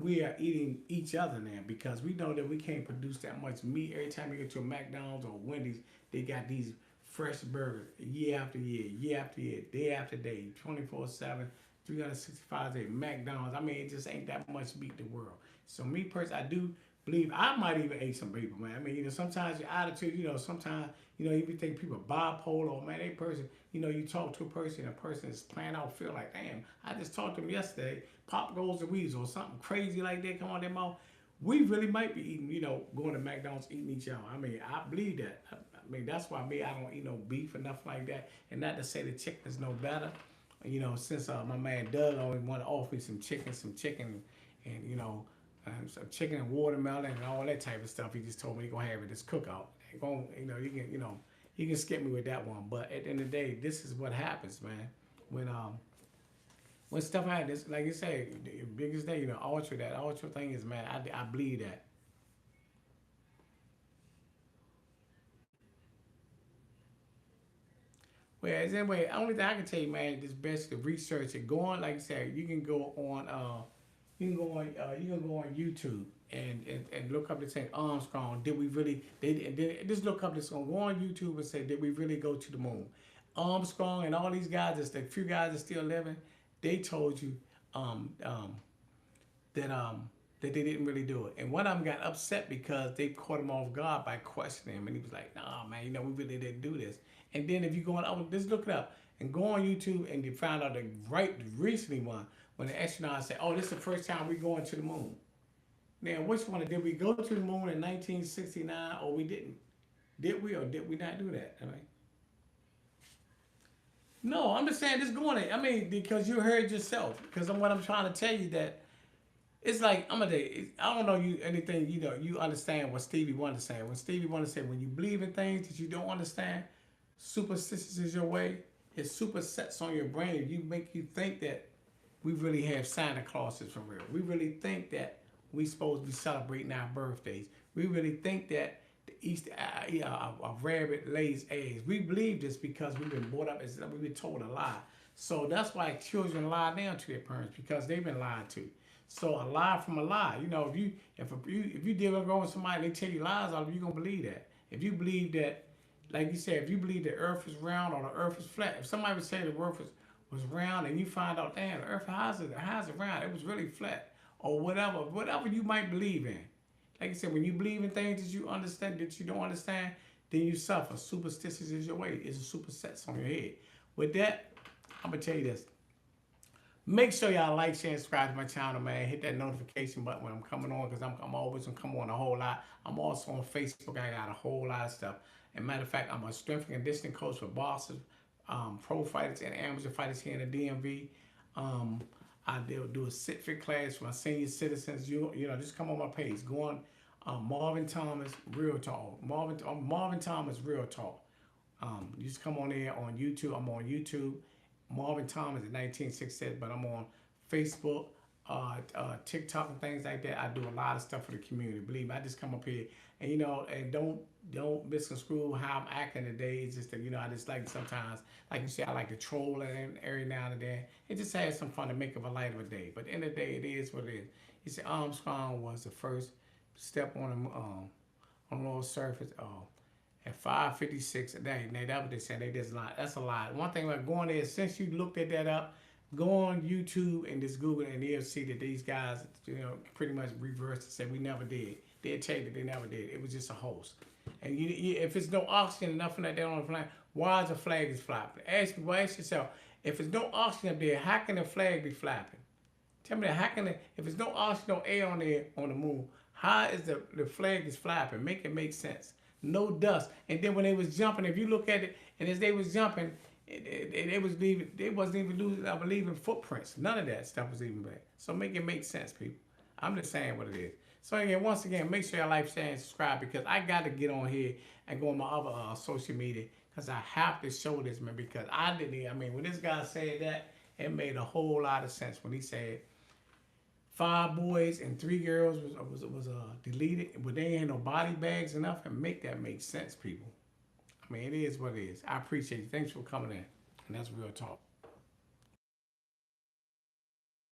we are eating each other now because we know that we can't produce that much meat. Every time you go to a McDonald's or Wendy's, they got these fresh burgers year after year, year after year, day after day, 24/7, 365 days. McDonald's, it just ain't that much meat in the world. So me personally, I do believe I might even eat some people, man. Sometimes your attitude, sometimes, you think people are bipolar, man, they person, you talk to a person is playing out, feel like, damn, I just talked to them yesterday, pop goes the weasel or something crazy like that come on their mouth. We really might be eating, going to McDonald's, eating each other. I believe that. That's why I don't eat no beef or nothing like that. And not to say the chicken is no better. Since my man Doug always wanted to offer me some chicken and some chicken and watermelon and all that type of stuff. He just told me he gonna have it this cookout. You can skip me with that one. But at the end of the day, this is what happens, man. When stuff happens, like you say, the biggest day, ultra thing is, man, I believe that. Well, anyway, only thing I can tell you, man, is best to research it. Go on, like I said, you can go on YouTube and look up this thing Armstrong. Did we really? Just look up this one. Go on YouTube and say, did we really go to the moon? Armstrong and all these guys, just the few guys that still living, they told you that they didn't really do it. And one of them got upset because they caught him off guard by questioning him, and he was like, "Nah, man, we really didn't do this." And then if you go on, just look it up and go on YouTube, and you find out the recently one when the astronauts said, "Oh, this is the first time we're going to the moon." Now, which one? Did we go to the moon in 1969 or we didn't? Did we or did we not do that? No, I'm just saying, just going it. Because you heard yourself. Because what I'm trying to tell you that it's like, I don't know anything, you understand what Stevie Wonder saying. When Stevie Wonder said, when you believe in things that you don't understand, superstitious is your way, it supersets on your brain. You think that we really have Santa Clauses for real. We really think that we supposed to be celebrating our birthdays. We really think that the Easter, a rabbit lays eggs. We believe this because we've been brought up as we've been told a lie. So that's why children lie down to their parents, because they've been lied to. So a lie from a lie. If you deal with somebody, they tell you lies, you're gonna believe that. If you believe that, like you said, if you believe the earth is round or the earth is flat, if somebody would say the earth was round and you find out, damn, the earth, how's it round? It was really flat. Or whatever you might believe in. Like I said, when you believe in things that you understand, that you don't understand, then you suffer. Superstitious is your way. It's a supersets on your head. With that, I'm going to tell you this. Make sure y'all like, share, and subscribe to my channel, man. Hit that notification button when I'm coming on, because I'm always going to come on a whole lot. I'm also on Facebook. I got a whole lot of stuff. And matter of fact, I'm a strength and conditioning coach for bosses, pro fighters, and amateur fighters here in the DMV. I do a sit-fit class for my senior citizens. You know, just come on my page. Go on Marvin Thomas Real Talk. Marvin Thomas Real Talk. You just come on there on YouTube. I'm on YouTube. Marvin Thomas at 1967, but I'm on Facebook, TikTok, and things like that. I do a lot of stuff for the community. Believe me, I just come up here and and don't misconstrue how I'm acting today. It's just that I just like sometimes, like you say, I like to troll every now and then. It just has some fun to make of a light of a day. But at the end of the day, it is what it is. You see, Armstrong was the first step on the Lord's surface. At 5:56 a day. Now that's what they said. They just lie. That's a lie. One thing about going there, since you looked at that up, go on YouTube and just Google it, and you'll see that these guys, pretty much reversed and said we never did. They'll tell you that they never did. It was just a hoax. And if it's no oxygen, nothing like that on the flag, why is the flag is flapping? Ask yourself, if there's no oxygen up there, how can the flag be flapping? Tell me that. How can if there's no oxygen, no air on there on the moon, how is the flag is flapping? Make it make sense. No dust. And then when they was jumping, if you look at it, and as they was jumping, they wasn't even losing, I believe, in footprints. None of that stuff was even there. So make it make sense, people. I'm just saying what it is. So again, once again, make sure y'all like, share, and subscribe, because I got to get on here and go on my other social media, because I have to show this, man, because when this guy said that, it made a whole lot of sense when he said 5 boys and 3 girls was deleted, but they ain't no body bags enough, and make that make sense, people. It is what it is. I appreciate you. Thanks for coming in. And that's Real Talk.